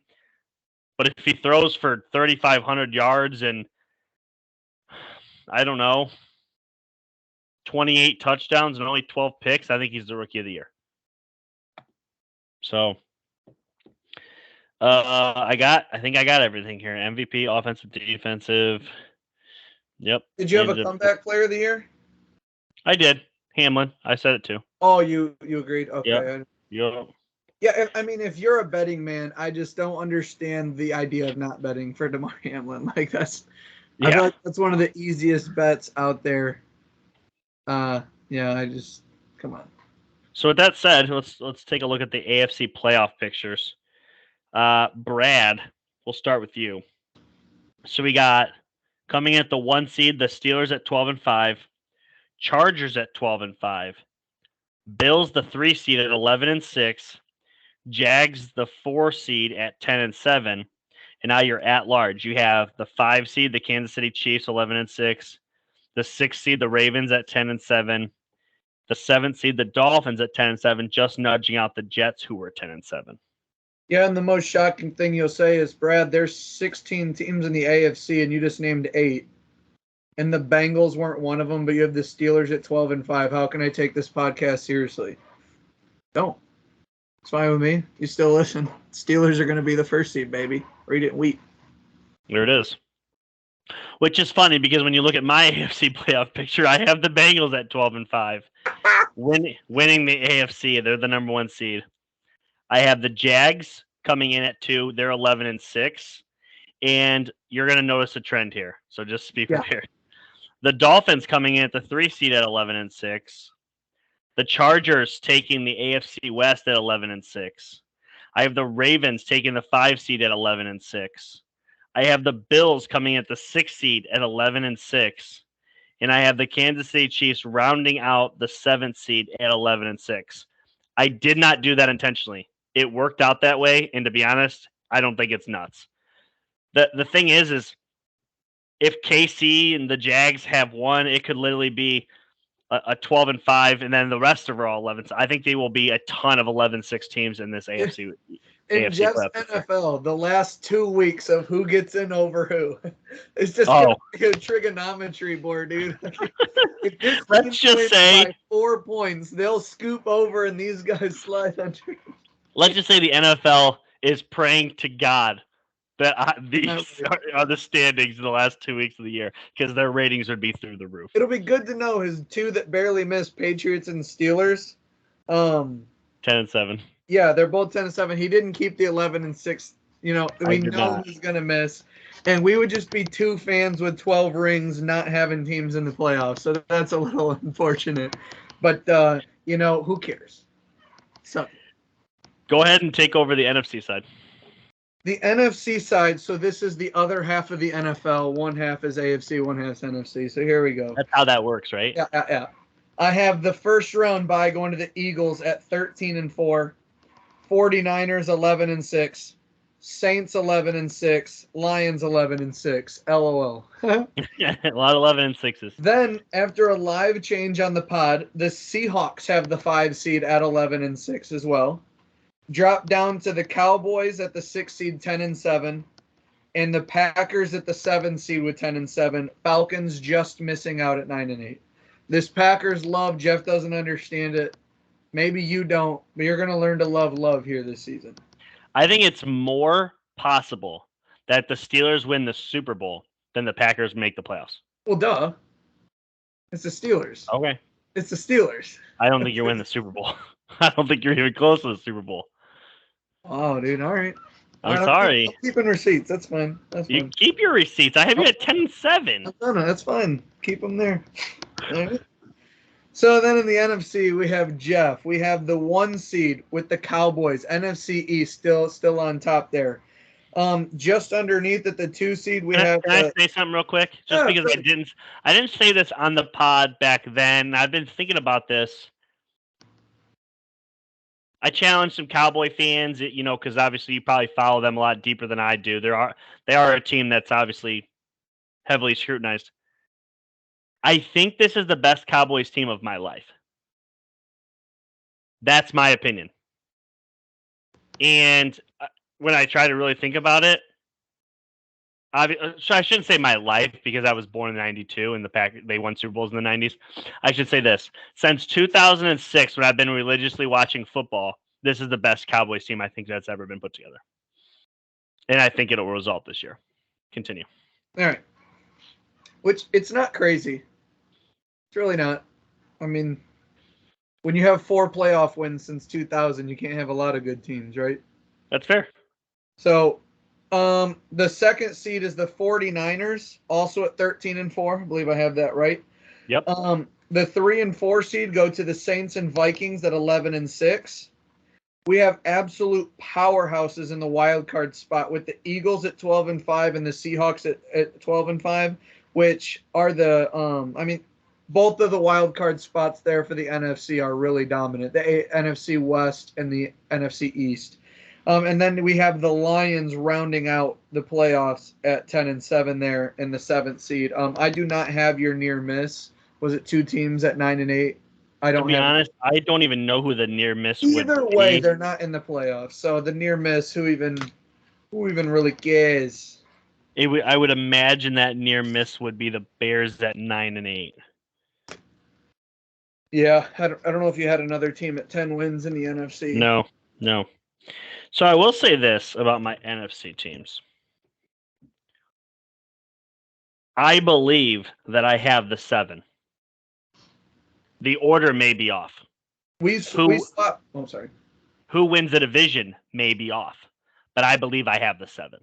But if he throws for 3,500 yards and, I don't know, 28 touchdowns and only 12 picks, I think he's the rookie of the year. So, I think I got everything here. MVP, offensive, defensive. Yep. Did you have a comeback player of the year? I did. Hamlin. I said it too. Oh, you agreed? Okay. Yep. Yeah, I mean, if you're a betting man, I just don't understand the idea of not betting for DeMar Hamlin. Like I feel like that's one of the easiest bets out there. I just come on. So with that said, let's take a look at the AFC playoff pictures. Brad, we'll start with you. So we got coming at the 1 seed, the Steelers at 12-5, Chargers at 12-5, Bills the 3 seed at 11-6, Jags the 4 seed at 10-7, and now you're at large. You have the 5 seed, the Kansas City Chiefs 11-6, the 6 seed, the Ravens at 10-7, the 7th seed, the Dolphins at 10-7, just nudging out the Jets who were 10-7. Yeah, and the most shocking thing you'll say is, Brad, there's 16 teams in the AFC, and you just named 8. And the Bengals weren't one of them, but you have the Steelers at 12-5. How can I take this podcast seriously? Don't. It's fine with me. You still listen. Steelers are going to be the 1st seed, baby. Read it wheat. There it is. Which is funny because when you look at my AFC playoff picture, I have the Bengals at 12-5, winning the AFC. They're the number 1 seed. I have the Jags coming in at 2. They're 11-6, and you're going to notice a trend here. So just be prepared. The Dolphins coming in at the 3 seed at 11-6. The Chargers taking the AFC West at 11-6. I have the Ravens taking the 5 seed at 11-6. I have the Bills coming at the 6 seed at 11-6. And I have the Kansas City Chiefs rounding out the 7th seed at 11-6. I did not do that intentionally. It worked out that way, and to be honest, I don't think it's nuts. The thing is if KC and the Jags have won, it could literally be a 12-5, and then the rest of are all 11. I think they will be a ton of 11-6 teams in this AFC. In AFC Jeff's NFL, the last 2 weeks of who gets in over who, it's just like a trigonometry board, dude. If this let's just say by 4 points, they'll scoop over, and these guys slide on. Let's just say the NFL is praying to God that these are the standings in the last 2 weeks of the year, because their ratings would be through the roof. It'll be good to know his 2 that barely missed, Patriots and Steelers. 10-7. Yeah, they're both 10-7. He didn't keep the 11-6. We know he's gonna miss, and we would just be 2 fans with 12 rings not having teams in the playoffs. So that's a little unfortunate, but who cares? So go ahead and take over the NFC side. The NFC side, so this is the other half of the NFL. One half is AFC, one half is NFC. So here we go. That's how that works, right? Yeah. I have the first round bye going to the Eagles at 13-4, 49ers 11-6, Saints 11-6, Lions 11-6. LOL. A lot of 11 and 6s. Then, after a live change on the pod, the Seahawks have the 5 seed at 11-6 as well. Drop down to the Cowboys at the 6 seed 10-7, and the Packers at the 7 seed with 10-7. Falcons just missing out at 9-8. This Packers love, Jeff doesn't understand it. Maybe you don't, but you're going to learn to love here this season. I think it's more possible that the Steelers win the Super Bowl than the Packers make the playoffs. Well, duh. It's the Steelers. Okay. It's the Steelers. I don't think you're winning the Super Bowl. I don't think you're even close to the Super Bowl. Oh, dude. All right. I'm sorry. I'm keeping receipts. That's fine. You keep your receipts. I have you at 10-7. No, that's fine. Keep them there. All right. So then in the NFC, we have Jeff. We have the 1 seed with the Cowboys. NFC East still on top there. Just underneath at the 2 seed, we have. Can I say something real quick? Just because I didn't say this on the pod back then. I've been thinking about this. I challenge some Cowboy fans, because obviously you probably follow them a lot deeper than I do. They are a team that's obviously heavily scrutinized. I think this is the best Cowboys team of my life. That's my opinion. And when I try to really think about it, so I shouldn't say my life because I was born in '92 and they won Super Bowls in the '90s. I should say this: since 2006, when I've been religiously watching football, this is the best Cowboys team I think that's ever been put together, and I think it'll result this year. Continue. All right. Which it's not crazy. It's really not. I mean, when you have 4 playoff wins since 2000, you can't have a lot of good teams, right? That's fair. So, the 2nd seed is the 49ers, also at 13-4. I believe I have that right. Yep. The 3 and 4 seed go to the Saints and Vikings at 11-6. We have absolute powerhouses in the wild card spot with the Eagles at 12-5 and the Seahawks at 12-5, which are both of the wild card spots there for the NFC are really dominant. The NFC West and the NFC East. And then we have the Lions rounding out the playoffs at 10-7 there in the 7th seed. I do not have your near miss. Was it 2 teams at 9-8? I don't. To be honest, I don't even know who the near miss would be. Either way, they're not in the playoffs. So the near miss, who even really cares? I would imagine that near miss would be the Bears at 9-8. Yeah, I don't know if you had another team at 10 wins in the NFC. No. So I will say this about my NFC teams. I believe that I have the 7. The order may be off. Sorry. Who wins the division may be off, but I believe I have the 7.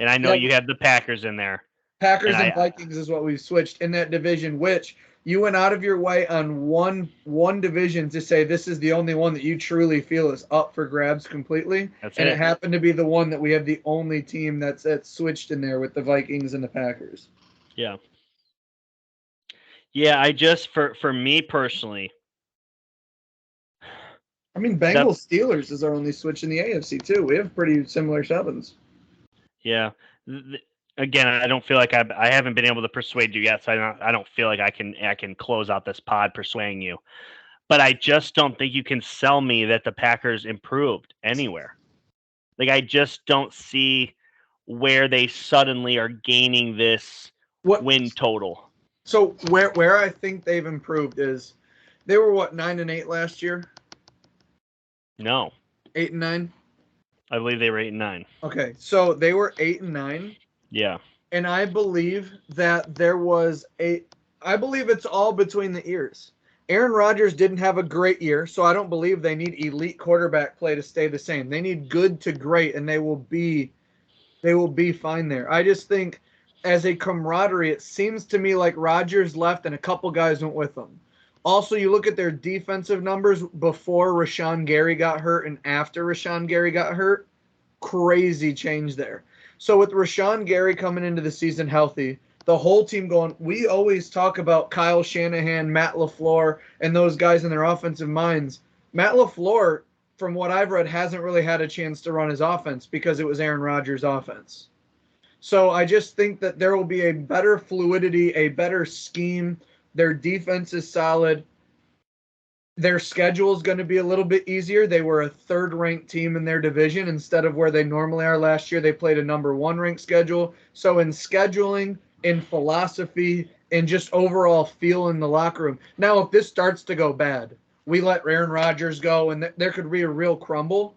And I know you have the Packers in there. Packers and Vikings is what we've switched in that division, which you went out of your way on one division to say this is the only one that you truly feel is up for grabs completely. It happened to be the one that we have the only team that's switched in there with the Vikings and the Packers. Yeah. Yeah, I just for me personally. I mean, Bengals Steelers is our only switch in the AFC too. We have pretty similar 7s. Yeah. Again, I don't feel like I haven't been able to persuade you yet, so I don't feel like I can close out this pod persuading you. But I just don't think you can sell me that the Packers improved anywhere. Like I just don't see where they suddenly are gaining this win total. So where I think they've improved is they were 9-8 last year? No. 8-9? I believe they were 8-9. Okay, so they were 8-9. Yeah. And I believe that I believe it's all between the ears. Aaron Rodgers didn't have a great year, so I don't believe they need elite quarterback play to stay the same. They need good to great, and they will be fine there. I just think as a camaraderie, it seems to me like Rodgers left and a couple guys went with him. Also, you look at their defensive numbers before Rashawn Gary got hurt and after Rashawn Gary got hurt. crazy change there. So with Rashawn Gary coming into the season healthy, the whole team going, we always talk about Kyle Shanahan, Matt LaFleur, and those guys in their offensive minds. Matt LaFleur, from what I've read, hasn't really had a chance to run his offense because it was Aaron Rodgers' offense. So I just think that there will be a better fluidity, a better scheme. Their defense is solid. Their schedule is going to be a little bit easier. They were a third-ranked team in their division instead of where they normally are. Last year, they played a number one-ranked schedule. So in scheduling, in philosophy, and just overall feel in the locker room. Now, if this starts to go bad, we let Aaron Rodgers go, and there could be a real crumble.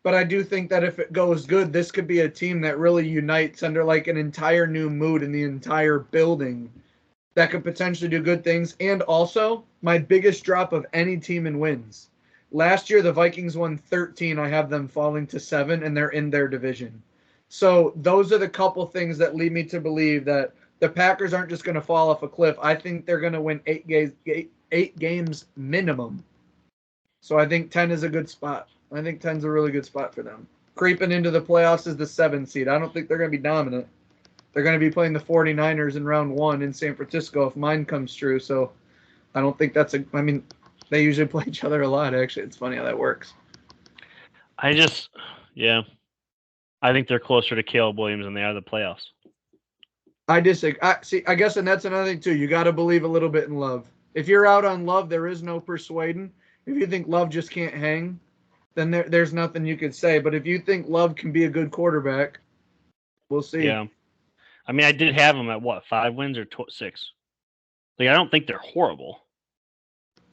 But I do think that if it goes good, this could be a team that really unites under like an entire new mood in the entire building that could potentially do good things. And also, my biggest drop of any team in wins. Last year, the Vikings won 13. I have them falling to 7, and they're in their division. So those are the couple things that lead me to believe that the Packers aren't just going to fall off a cliff. I think they're going to win 8 games minimum. So I think 10 is a good spot. I think 10 is a really good spot for them. Creeping into the playoffs is the 7 seed. I don't think they're going to be dominant. They're going to be playing the 49ers in round 1 in San Francisco if mine comes true. So I don't think that's I mean, they usually play each other a lot, actually. It's funny how that works. I think they're closer to Caleb Williams than they are the playoffs. I disagree. I guess, and that's another thing, too. You got to believe a little bit in Love. If you're out on Love, there is no persuading. If you think Love just can't hang, then there's nothing you could say. But if you think Love can be a good quarterback, we'll see. Yeah. I mean, I did have them at, 5 wins or 6? Like, I don't think they're horrible.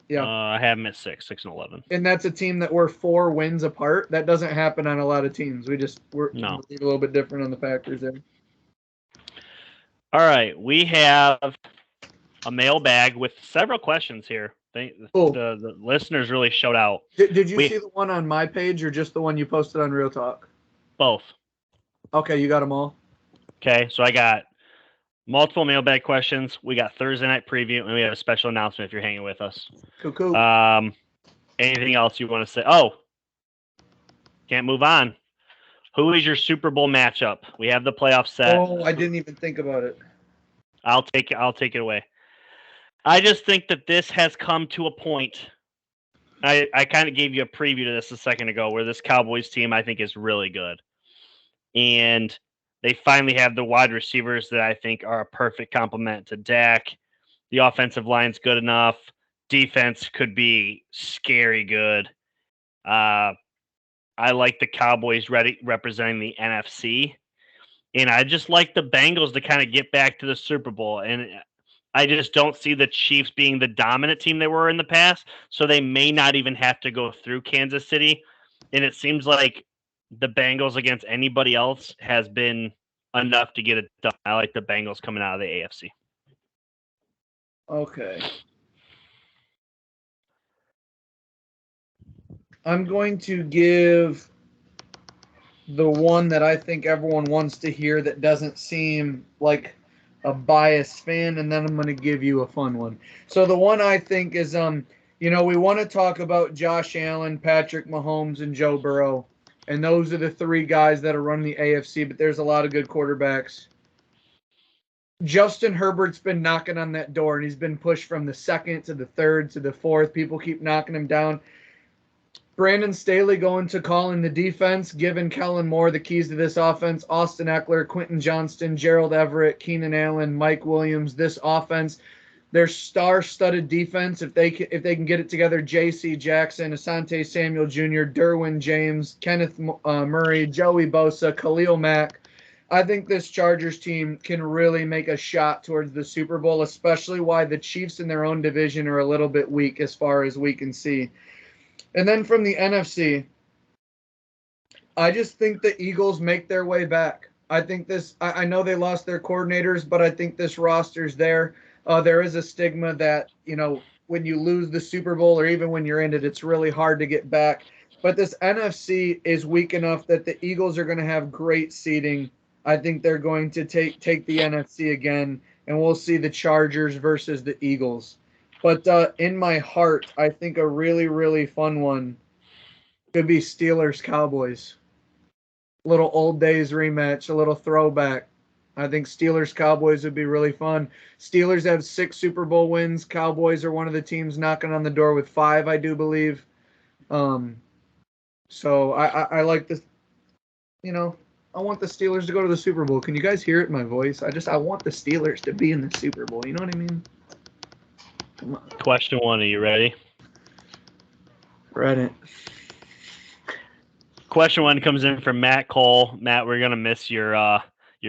Yeah. I have them at 6-11. And that's a team that we're 4 wins apart. That doesn't happen on a lot of teams. We're a little bit different on the Packers there. All right. We have a mailbag with several questions here. The listeners really showed out. Did you see the one on my page or just the one you posted on Real Talk? Both. Okay, you got them all? Okay, so I got multiple mailbag questions. We got Thursday night preview, and we have a special announcement if you're hanging with us. Cool. Anything else you want to say? Oh, can't move on. Who is your Super Bowl matchup? We have the playoff set. Oh, I didn't even think about it. I'll take it away. I just think that this has come to a point. I kind of gave you a preview to this a second ago where this Cowboys team I think is really good. And they finally have the wide receivers that I think are a perfect complement to Dak. The offensive line's good enough. Defense could be scary good. I like the Cowboys representing the NFC. And I just like the Bengals to kind of get back to the Super Bowl. And I just don't see the Chiefs being the dominant team they were in the past. So they may not even have to go through Kansas City. And it seems like the Bengals against anybody else has been enough to get it done. I like the Bengals coming out of the AFC. Okay. I'm going to give the one that I think everyone wants to hear that doesn't seem like a biased fan, and then I'm going to give you a fun one. So the one I think is, we want to talk about Josh Allen, Patrick Mahomes, and Joe Burrow. And those are the 3 guys that are running the AFC, but there's a lot of good quarterbacks. Justin Herbert's been knocking on that door, and he's been pushed from the 2nd to the 3rd to the 4th. People keep knocking him down. Brandon Staley going to calling the defense, giving Kellen Moore the keys to this offense. Austin Eckler, Quentin Johnston, Gerald Everett, Keenan Allen, Mike Williams. This offense, their star-studded defense. If they can get it together, J.C. Jackson, Asante Samuel Jr., Derwin James, Kenneth Murray, Joey Bosa, Khalil Mack. I think this Chargers team can really make a shot towards the Super Bowl, especially why the Chiefs in their own division are a little bit weak as far as we can see. And then from the NFC, I just think the Eagles make their way back. I think I know they lost their coordinators, but I think this roster's there. There is a stigma that, when you lose the Super Bowl or even when you're in it, it's really hard to get back. But this NFC is weak enough that the Eagles are going to have great seeding. I think they're going to take the NFC again, and we'll see the Chargers versus the Eagles. But in my heart, I think a really, really fun one could be Steelers-Cowboys. little old days rematch, a little throwback. I think Steelers Cowboys would be really fun. Steelers have 6 Super Bowl wins. Cowboys are one of the teams knocking on the door with 5, I do believe. So I like this. You know, I want the Steelers to go to the Super Bowl. Can you guys hear it in my voice? I want the Steelers to be in the Super Bowl. You know what I mean? Come on. Question 1, are you ready? Read it. Question 1 comes in from Matt Cole. Matt, we're gonna miss your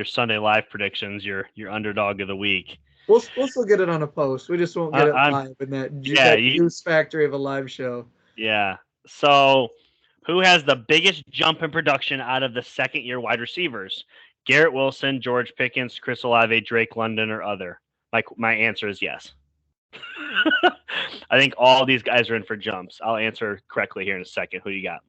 Sunday live predictions. Your underdog of the week. We'll still get it on a post. We just won't get it live in that juice factory of a live show. Yeah. So, who has the biggest jump in production out of the second-year wide receivers? Garrett Wilson, George Pickens, Chris Olave, Drake London, or other? My answer is yes. I think all these guys are in for jumps. I'll answer correctly here in a second. Who you got?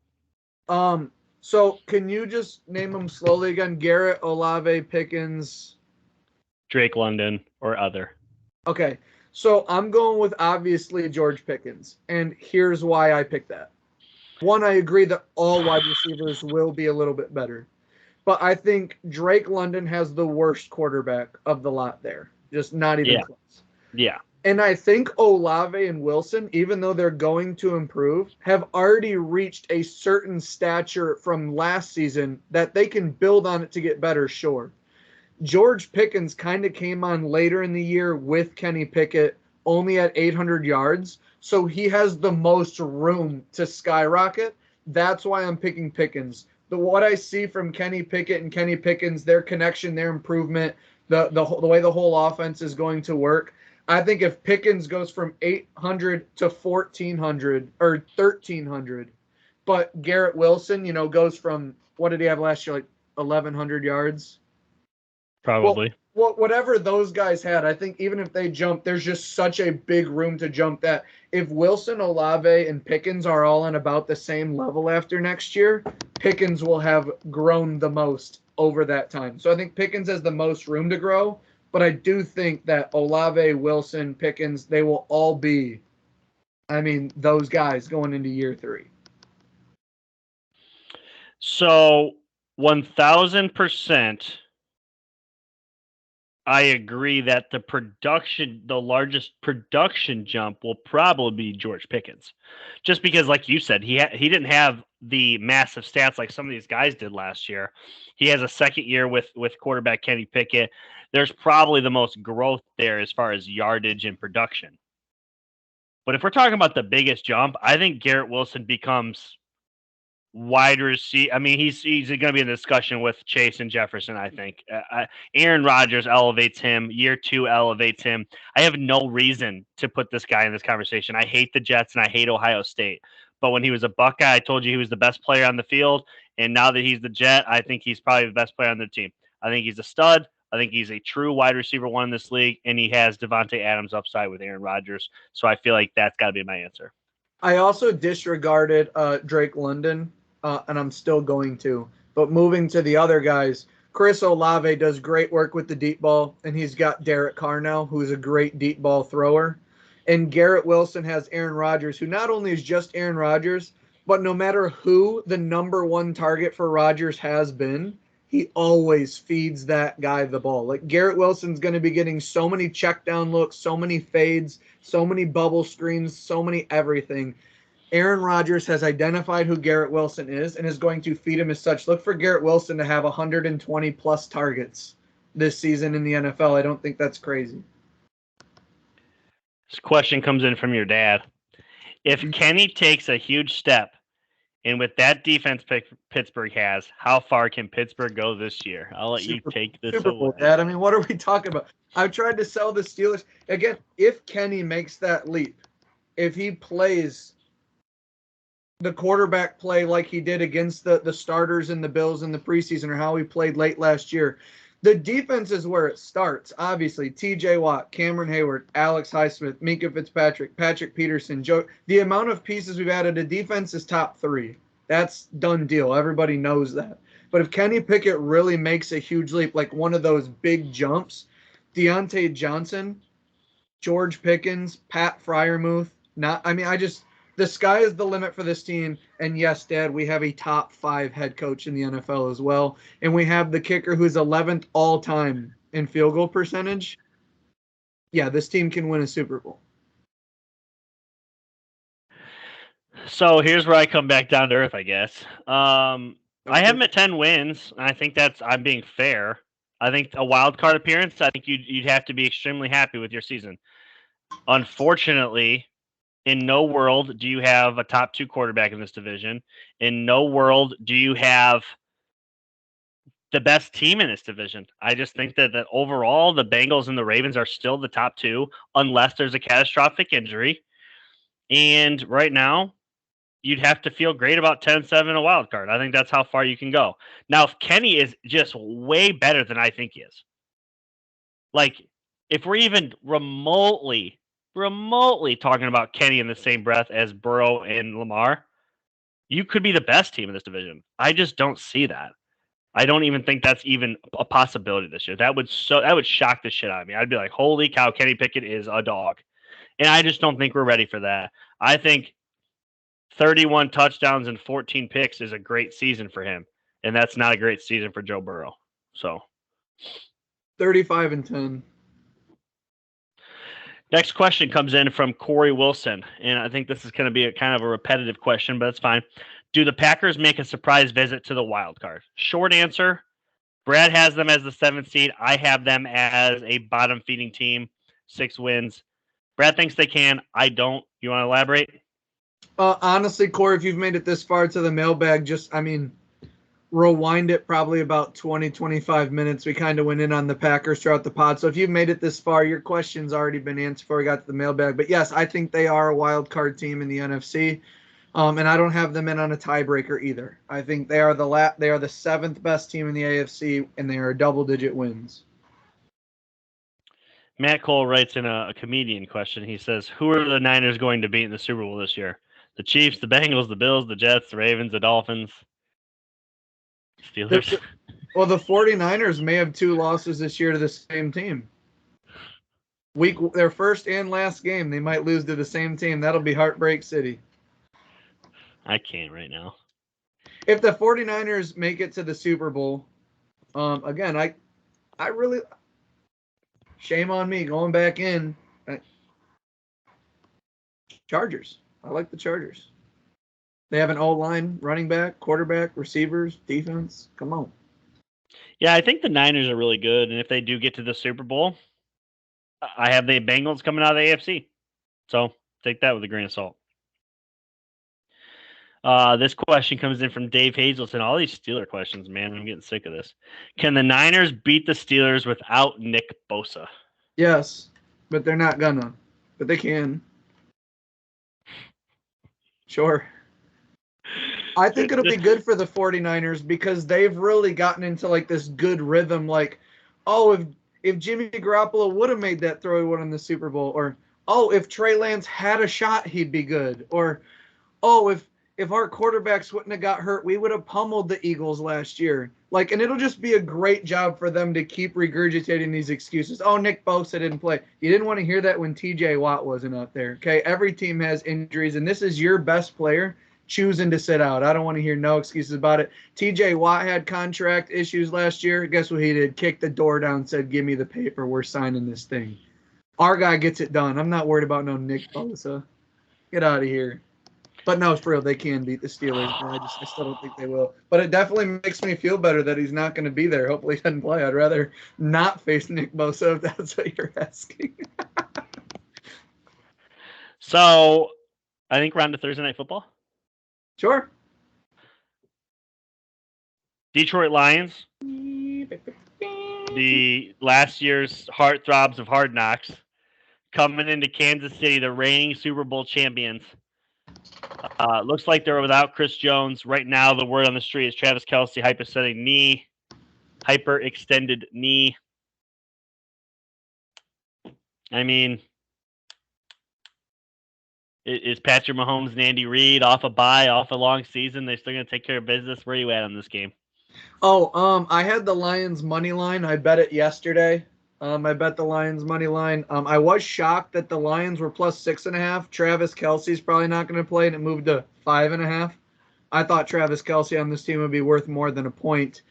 So can you just name them slowly again? Garrett, Olave, Pickens, Drake London, or other. Okay. So I'm going with obviously George Pickens, and here's why I picked that. One, I agree that all wide receivers will be a little bit better, but I think Drake London has the worst quarterback of the lot there. Just not even close. Yeah. And I think Olave and Wilson, even though they're going to improve, have already reached a certain stature from last season that they can build on it to get better, sure. George Pickens kind of came on later in the year with Kenny Pickett, only at 800 yards. So he has the most room to skyrocket. That's why I'm picking Pickens. What I see from Kenny Pickett and Kenny Pickens, their connection, their improvement, the way the whole offense is going to work. I think if Pickens goes from 800 to 1,400 or 1,300, but Garrett Wilson, goes from, what did he have last year, like 1,100 yards? Probably. Well, whatever those guys had, I think even if they jump, there's just such a big room to jump that if Wilson, Olave, and Pickens are all on about the same level after next year, Pickens will have grown the most over that time. So I think Pickens has the most room to grow, but I do think that Olave, Wilson, Pickens, they will all be, those guys going into year 3. So 1,000%. I agree that the largest production jump will probably be George Pickens, just because, like you said, he didn't have the massive stats like some of these guys did last year. He has a second year with quarterback Kenny Pickett. There's probably the most growth there as far as yardage and production. But if we're talking about the biggest jump, I think Garrett Wilson becomes wide receiver. He's going to be in discussion with Chase and Jefferson, I think. Aaron Rodgers elevates him. Year 2 elevates him. I have no reason to put this guy in this conversation. I hate the Jets and I hate Ohio State. But when he was a Buckeye, I told you he was the best player on the field. And now that he's the Jet, I think he's probably the best player on the team. I think he's a stud. I think he's a true wide receiver 1 in this league. And he has Devontae Adams upside with Aaron Rodgers. So I feel like that's got to be my answer. I also disregarded Drake London. And I'm still going to. But moving to the other guys, Chris Olave does great work with the deep ball, and he's got Derek Carr now, who's a great deep ball thrower. And Garrett Wilson has Aaron Rodgers, who not only is just Aaron Rodgers, but no matter who the number 1 target for Rodgers has been, he always feeds that guy the ball. Like Garrett Wilson's going to be getting so many check down looks, so many fades, so many bubble screens, so many everything. Aaron Rodgers has identified who Garrett Wilson is and is going to feed him as such. Look for Garrett Wilson to have 120-plus targets this season in the NFL. I don't think that's crazy. This question comes in from your dad. If Kenny takes a huge step, and with that defense Pittsburgh has, how far can Pittsburgh go this year? I'll let you take this Super Bowl, Dad. What are we talking about? I've tried to sell the Steelers. Again, if Kenny makes that leap, if he plays the quarterback play like he did against the starters and the Bills in the preseason, or how he played late last year. The defense is where it starts. Obviously, T.J. Watt, Cameron Hayward, Alex Highsmith, Minkah Fitzpatrick, Patrick Peterson, Joe. The amount of pieces we've added to defense is top 3. That's done deal. Everybody knows that. But if Kenny Pickett really makes a huge leap, like one of those big jumps, Deontay Johnson, George Pickens, Pat Freiermuth, the sky is the limit for this team. And yes, Dad, we have a top 5 head coach in the NFL as well. And we have the kicker who's 11th all time in field goal percentage. Yeah, this team can win a Super Bowl. So here's where I come back down to earth, I guess. I Okay. have them at 10 wins, and I think I'm being fair. I think a wild card appearance, I think you'd have to be extremely happy with your season. Unfortunately, in no world do you have a top 2 quarterback in this division. In no world do you have the best team in this division. I just think that overall the Bengals and the Ravens are still the top 2 unless there's a catastrophic injury. And right now, you'd have to feel great about 10-7 a wild card. I think that's how far you can go. Now, if Kenny is just way better than I think he is, like if we're even remotely talking about Kenny in the same breath as Burrow and Lamar, you could be the best team in this division. I just don't see that. I don't even think that's even a possibility this year. That would shock the shit out of me. I'd be like, holy cow, Kenny Pickett is a dog. And I just don't think we're ready for that. I think 31 touchdowns and 14 picks is a great season for him. And that's not a great season for Joe Burrow. So 35-10. Next question comes in from Corey Wilson. And I think this is going to be a kind of a repetitive question, but it's fine. Do the Packers make a surprise visit to the wild card? Short answer, Brad has them as the 7th seed. I have them as a bottom feeding team, 6 wins. Brad thinks they can. I don't. You want to elaborate? Honestly, Corey, if you've made it this far to the mailbag, rewind it probably about 20, 25 minutes. We kind of went in on the Packers throughout the pod. So if you've made it this far, your question's already been answered before we got to the mailbag. But yes, I think they are a wild card team in the NFC. And I don't have them in on a tiebreaker either. I think they are the 7th best team in the AFC, and they are double-digit wins. Matt Cole writes in a comedian question. He says, who are the Niners going to beat in the Super Bowl this year? The Chiefs, the Bengals, the Bills, the Jets, the Ravens, the Dolphins, Steelers. Well, the 49ers may have 2 losses this year to the same team. Their first and last game, they might lose to the same team. That'll be Heartbreak City. I can't right now. If the 49ers make it to the Super Bowl, again, I really, shame on me going back in. Chargers. I like the Chargers. They have an O-line, running back, quarterback, receivers, defense. Come on. Yeah, I think the Niners are really good, and if they do get to the Super Bowl, I have the Bengals coming out of the AFC. So take that with a grain of salt. This question comes in from Dave Hazelton. All these Steeler questions, man. I'm getting sick of this. Can the Niners beat the Steelers without Nick Bosa? Yes, but they're not gonna. But they can. Sure. I think it'll be good for the 49ers because they've really gotten into like this good rhythm. Like, oh, if Jimmy Garoppolo would have made that throw, he would have won the Super Bowl. Or, oh, if Trey Lance had a shot, he'd be good. Or, oh, if our quarterbacks wouldn't have got hurt, we would have pummeled the Eagles last year. Like, and it'll just be a great job for them to keep regurgitating these excuses. Oh, Nick Bosa didn't play. You didn't want to hear that when TJ Watt wasn't out there. Okay, every team has injuries, and this is your best player choosing to sit out. I don't want to hear no excuses about it. TJ Watt had contract issues last year. Guess what he did? Kicked the door down, said, give me the paper. We're signing this thing. Our guy gets it done. I'm not worried about no Nick Bosa. Get out of here. But no, for real, they can beat the Steelers. I still don't think they will. But it definitely makes me feel better that he's not going to be there. Hopefully he doesn't play. I'd rather not face Nick Bosa if that's what you're asking. So I think we're on to Thursday Night Football. Sure. Detroit Lions, the last year's heartthrobs of Hard Knocks, coming into Kansas City, the reigning Super Bowl champions. Looks like they're without Chris Jones. Right now, the word on the street is Travis Kelce, hyperextended knee. I mean, is Patrick Mahomes and Andy Reid off a bye, off a long season? They're still going to take care of business. Where are you at on this game? Oh, I had the Lions money line. I bet it yesterday. I bet the Lions money line. I was shocked that the Lions were plus 6.5. Travis Kelce's probably not going to play, and it moved to 5.5. I thought Travis Kelce on this team would be worth more than a point.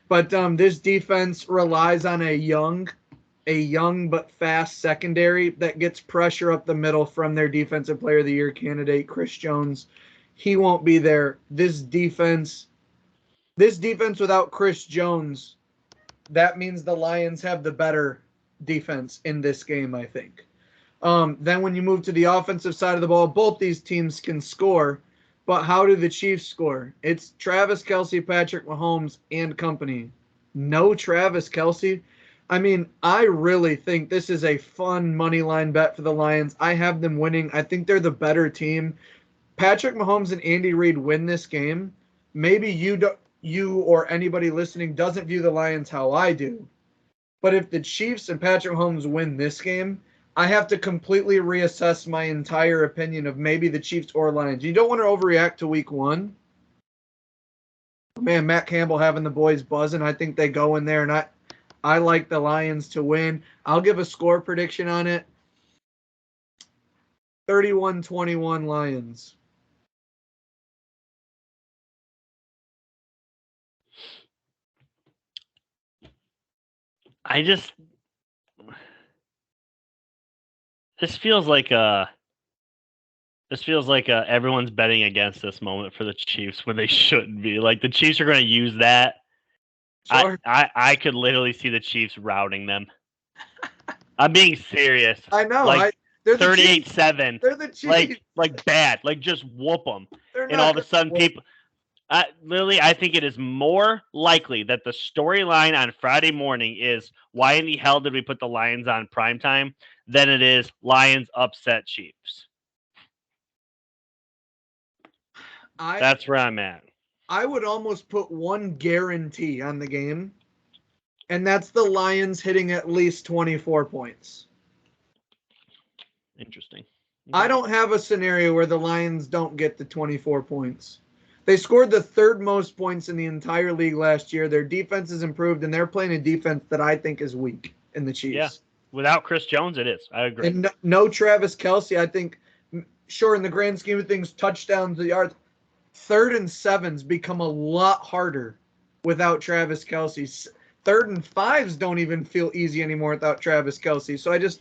But this defense relies on a young but fast secondary that gets pressure up the middle from their Defensive Player of the Year candidate, Chris Jones. He won't be there. This defense without Chris Jones, that means the Lions have the better defense in this game, I think. Then when you move to the offensive side of the ball, both these teams can score, but how do the Chiefs score? It's Travis Kelce, Patrick Mahomes, and company. No Travis Kelce. I mean, I really think this is a fun money line bet for the Lions. I have them winning. I think they're the better team. Patrick Mahomes and Andy Reid win this game. Maybe you or anybody listening doesn't view the Lions how I do. But if the Chiefs and Patrick Mahomes win this game, I have to completely reassess my entire opinion of maybe the Chiefs or Lions. You don't want to overreact to week one. Man, Matt Campbell having the boys buzzing. I think they go in there, and I like the Lions to win. I'll give a score prediction on it. 31-21 Lions. This feels like everyone's betting against this moment for the Chiefs when they shouldn't be. Like, the Chiefs are going to use that. Sure. I could literally see the Chiefs routing them. I'm being serious. I know. Like, they're 38-7. They're the Chiefs. Like bad. Like, just whoop them. And all of a sudden, people... Literally, I think it is more likely that the storyline on Friday morning is why in the hell did we put the Lions on primetime than it is Lions upset Chiefs. That's where I'm at. I would almost put one guarantee on the game, and that's the Lions hitting at least 24 points. Interesting. I don't have a scenario where the Lions don't get the 24 points. They scored the third most points in the entire league last year. Their defense has improved, and they're playing a defense that I think is weak in the Chiefs. Yeah, without Chris Jones, it is. I agree. And no Travis Kelce. I think, sure, in the grand scheme of things, touchdowns, the yards, 3rd and 7s become a lot harder without Travis Kelce. 3rd and 5s don't even feel easy anymore without Travis Kelce. So I just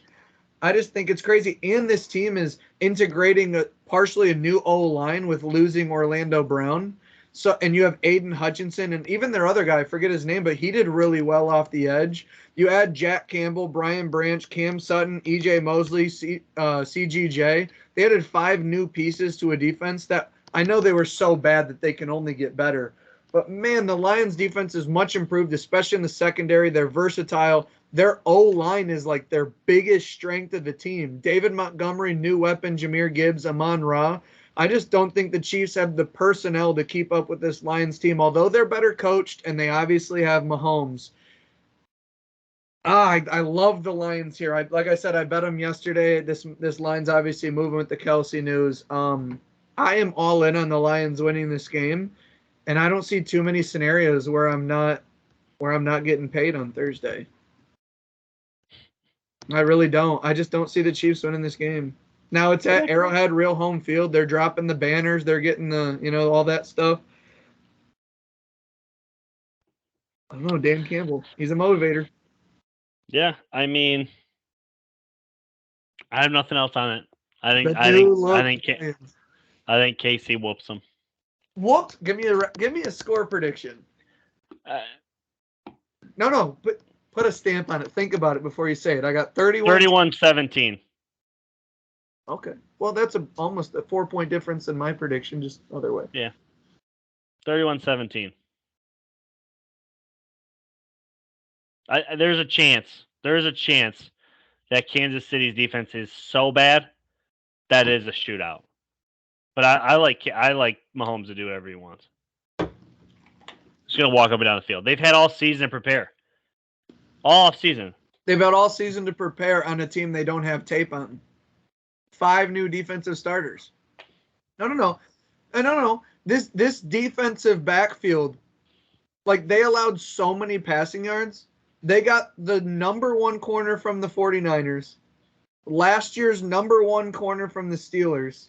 think it's crazy. And this team is integrating partially a new O-line with losing Orlando Brown. So, and you have Aiden Hutchinson and even their other guy, I forget his name, but he did really well off the edge. You add Jack Campbell, Brian Branch, Cam Sutton, EJ Mosley, CGJ. They added 5 new pieces to a defense that I know they were so bad that they can only get better. But, man, the Lions' defense is much improved, especially in the secondary. They're versatile. Their O-line is like their biggest strength of the team. David Montgomery, new weapon, Jahmyr Gibbs, Amon-Ra. I just don't think the Chiefs have the personnel to keep up with this Lions team, although they're better coached and they obviously have Mahomes. I love the Lions here. Like I said, I bet them yesterday. This line's obviously moving with the Kelce news. I am all in on the Lions winning this game, and I don't see too many scenarios where I'm not getting paid on Thursday. I really don't. I just don't see the Chiefs winning this game. Now it's at Arrowhead, real home field. They're dropping the banners. They're getting all that stuff. I don't know, Dan Campbell. He's a motivator. Yeah, I mean, I have nothing else on it. I think KC whoops them. Whoops! Give me a score prediction. No, but put a stamp on it. Think about it before you say it. I got 31-17. Okay. Well, that's almost a 4-point difference in my prediction, just other way. Yeah. 31-17. There's a chance that Kansas City's defense is so bad that is a shootout. But I like Mahomes to do whatever he wants. He's gonna walk up and down the field. They've had all season to prepare. All off season. They've had all season to prepare on a team they don't have tape on. 5 new defensive starters. No. This defensive backfield, like, they allowed so many passing yards. They got the number one corner from the 49ers, last year's number one corner from the Steelers,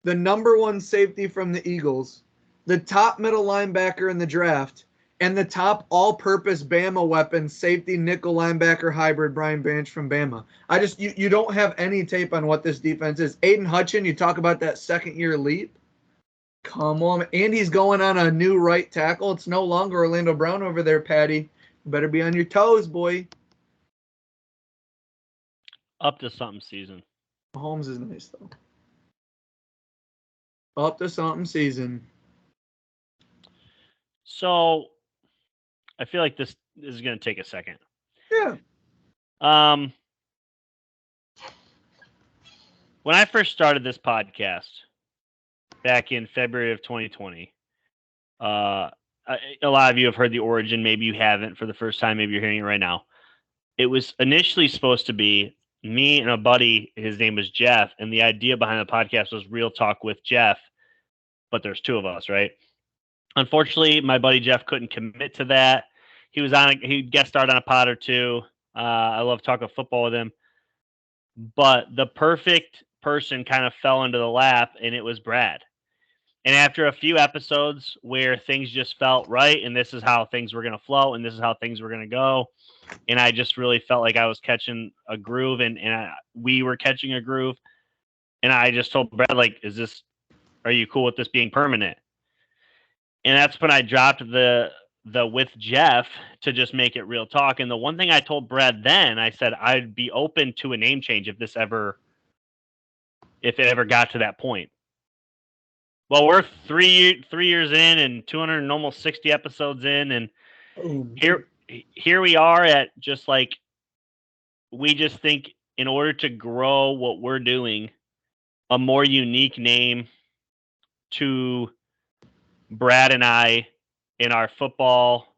the number one safety from the Eagles, the top middle linebacker in the draft, and the top all-purpose Bama weapon, safety nickel linebacker hybrid Brian Branch from Bama. You don't have any tape on what this defense is. Aiden Hutchin, you talk about that second-year leap. Come on. Andy's going on a new right tackle. It's no longer Orlando Brown over there, Patty. You better be on your toes, boy. Up to something season. Mahomes is nice, though. Up to something season. So, I feel like this is going to take a second. Yeah. When I first started this podcast back in February of 2020, a lot of you have heard the origin. Maybe you haven't for the first time. Maybe you're hearing it right now. It was initially supposed to be me and a buddy. His name was Jeff. And the idea behind the podcast was Real Talk with Jeff. But there's two of us, right? Unfortunately, my buddy Jeff couldn't commit to that. He guest starred on a pod or two. I love talking football with him. But the perfect person kind of fell into the lap, and it was Brad. And after a few episodes where things just felt right, and this is how things were going to flow, and this is how things were going to go, and I just really felt like I was catching a groove, and we were catching a groove, and I just told Brad, like, are you cool with this being permanent? And that's when I dropped the with Jeff to just make it Real Talk. And the one thing I told Brad then, I said I'd be open to a name change if it ever got to that point. Well, we're three years in and 200 and almost 60 episodes in, and here we are at just like, we just think in order to grow what we're doing, a more unique name to Brad and I in our football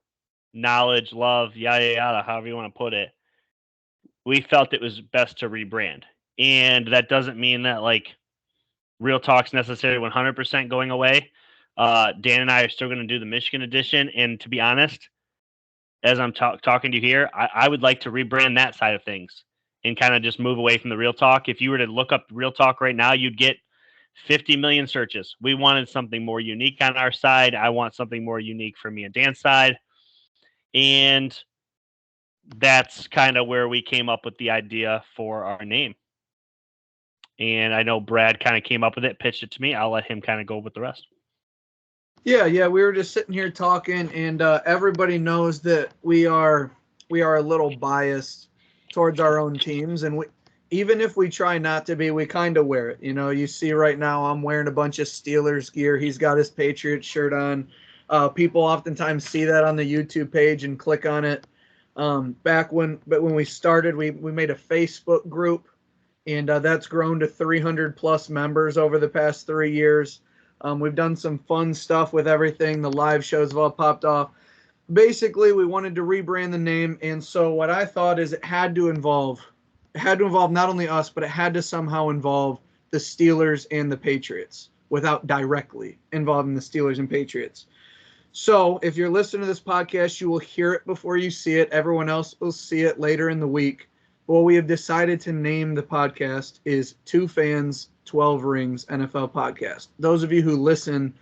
knowledge, love, yada, yada, however you want to put it, we felt it was best to rebrand. And that doesn't mean that like Real Talk's necessarily 100% going away. Dan and I are still going to do the Michigan edition. And to be honest, as I'm talking to you here, I would like to rebrand that side of things and kind of just move away from the Real Talk. If you were to look up Real Talk right now, you'd get 50 million searches. We wanted something more unique on our side. I want something more unique for me and Dan's side. And that's kind of where we came up with the idea for our name. And I know Brad kind of came up with it, pitched it to me. I'll let him kind of go with the rest. Yeah. We were just sitting here talking, and everybody knows that we are a little biased towards our own teams, and even if we try not to be, we kind of wear it. You know, you see right now I'm wearing a bunch of Steelers gear. He's got his Patriots shirt on. People oftentimes see that on the YouTube page and click on it. But when we started, we made a Facebook group, and that's grown to 300 plus members over the past 3 years. We've done some fun stuff with everything. The live shows have all popped off. Basically, we wanted to rebrand the name, and so what I thought is it had to involve not only us, but it had to somehow involve the Steelers and the Patriots without directly involving the Steelers and Patriots. So if you're listening to this podcast, you will hear it before you see it. Everyone else will see it later in the week. What we have decided to name the podcast is Two Fans, 12 Rings NFL Podcast. Those of you who listen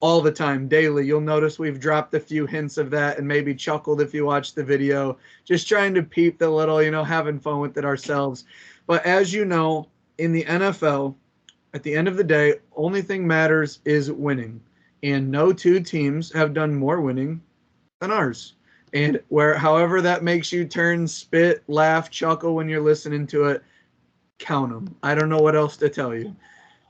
all the time, daily, you'll notice we've dropped a few hints of that and maybe chuckled if you watch the video, just trying to peep the little, having fun with it ourselves. But as you know, in the NFL, at the end of the day, only thing matters is winning. And no two teams have done more winning than ours. And however that makes you turn, spit, laugh, chuckle when you're listening to it, count them. I don't know what else to tell you.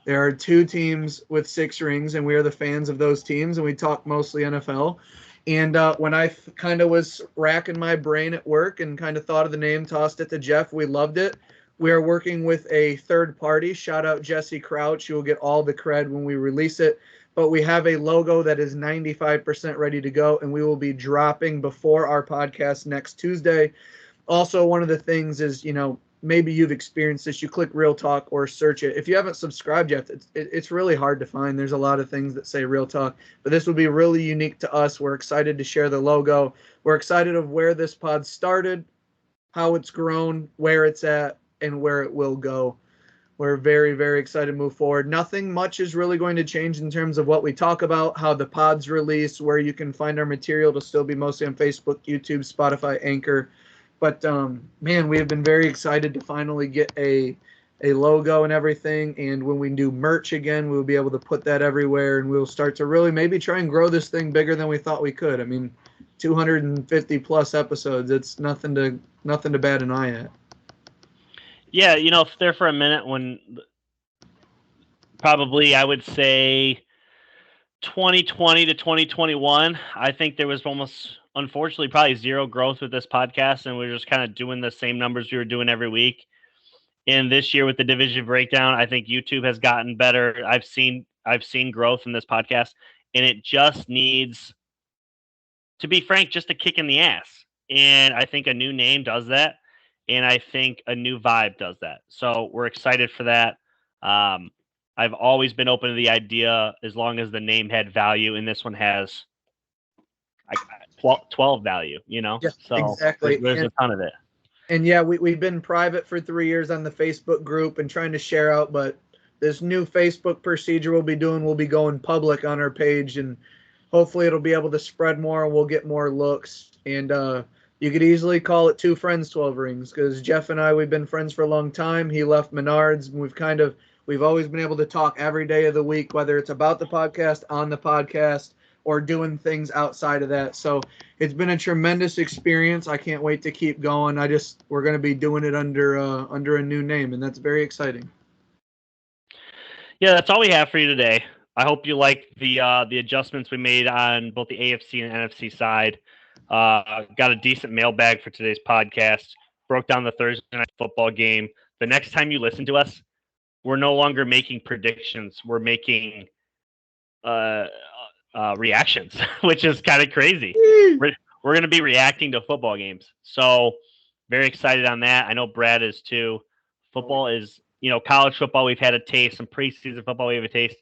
There are two teams with 6 rings, and we are the fans of those teams, and we talk mostly NFL. And when I kind of was racking my brain at work and kind of thought of the name, tossed it to Jeff, we loved it. We are working with a third party. Shout out Jesse Crouch. You will get all the cred when we release it. But we have a logo that is 95% ready to go, and we will be dropping before our podcast next Tuesday. Also, one of the things is, maybe you've experienced this. You click Real Talk or search it. If you haven't subscribed yet, it's really hard to find. There's a lot of things that say Real Talk, but this will be really unique to us. We're excited to share the logo. We're excited of where this pod started, how it's grown, where it's at, and where it will go. We're very, very excited to move forward. Nothing much is really going to change in terms of what we talk about, how the pods release, where you can find our material to still be mostly on Facebook, YouTube, Spotify, Anchor. But, man, we have been very excited to finally get a logo and everything. And when we do merch again, we'll be able to put that everywhere. And we'll start to really maybe try and grow this thing bigger than we thought we could. I mean, 250 plus episodes. It's nothing to bat an eye at. Yeah, there for a minute when probably I would say 2020 to 2021, I think there was almost, unfortunately, probably zero growth with this podcast, and we were just kind of doing the same numbers we were doing every week. And this year with the division breakdown, I think YouTube has gotten better. I've seen growth in this podcast, and it just needs, to be frank, just a kick in the ass. And I think a new name does that. And I think a new vibe does that. So we're excited for that. I've always been open to the idea as long as the name had value, and this one has 12 value, Yeah, so exactly. There's a ton of it. And yeah, we've been private for 3 years on the Facebook group and trying to share out, but this new Facebook procedure we'll be going public on our page, and hopefully it'll be able to spread more and we'll get more looks. And you could easily call it 2 friends, 12 rings, because Jeff and I, we've been friends for a long time. He left Menards, and we've always been able to talk every day of the week, whether it's about the podcast, on the podcast, or doing things outside of that. So it's been a tremendous experience. I can't wait to keep going. We're going to be doing it under a new name, and that's very exciting. Yeah, that's all we have for you today. I hope you like the adjustments we made on both the AFC and NFC side. Got a decent mailbag for today's podcast. Broke down the Thursday night football game. The next time you listen to us, we're no longer making predictions. We're making reactions, which is kind of crazy. We're going to be reacting to football games. So very excited on that. I know Brad is too. Football is, college football, we've had a taste. Some preseason football, we have a taste.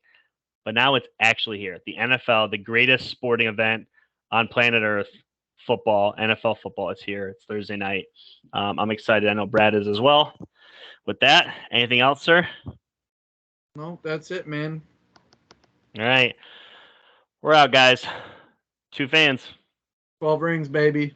But now it's actually here. The NFL, the greatest sporting event on planet Earth, football, NFL football, it's here. It's Thursday night. I'm excited. I know Brad is as well. With that, anything else, sir? No, that's it, man. All right. We're out, guys. 2 fans. 12 rings, baby.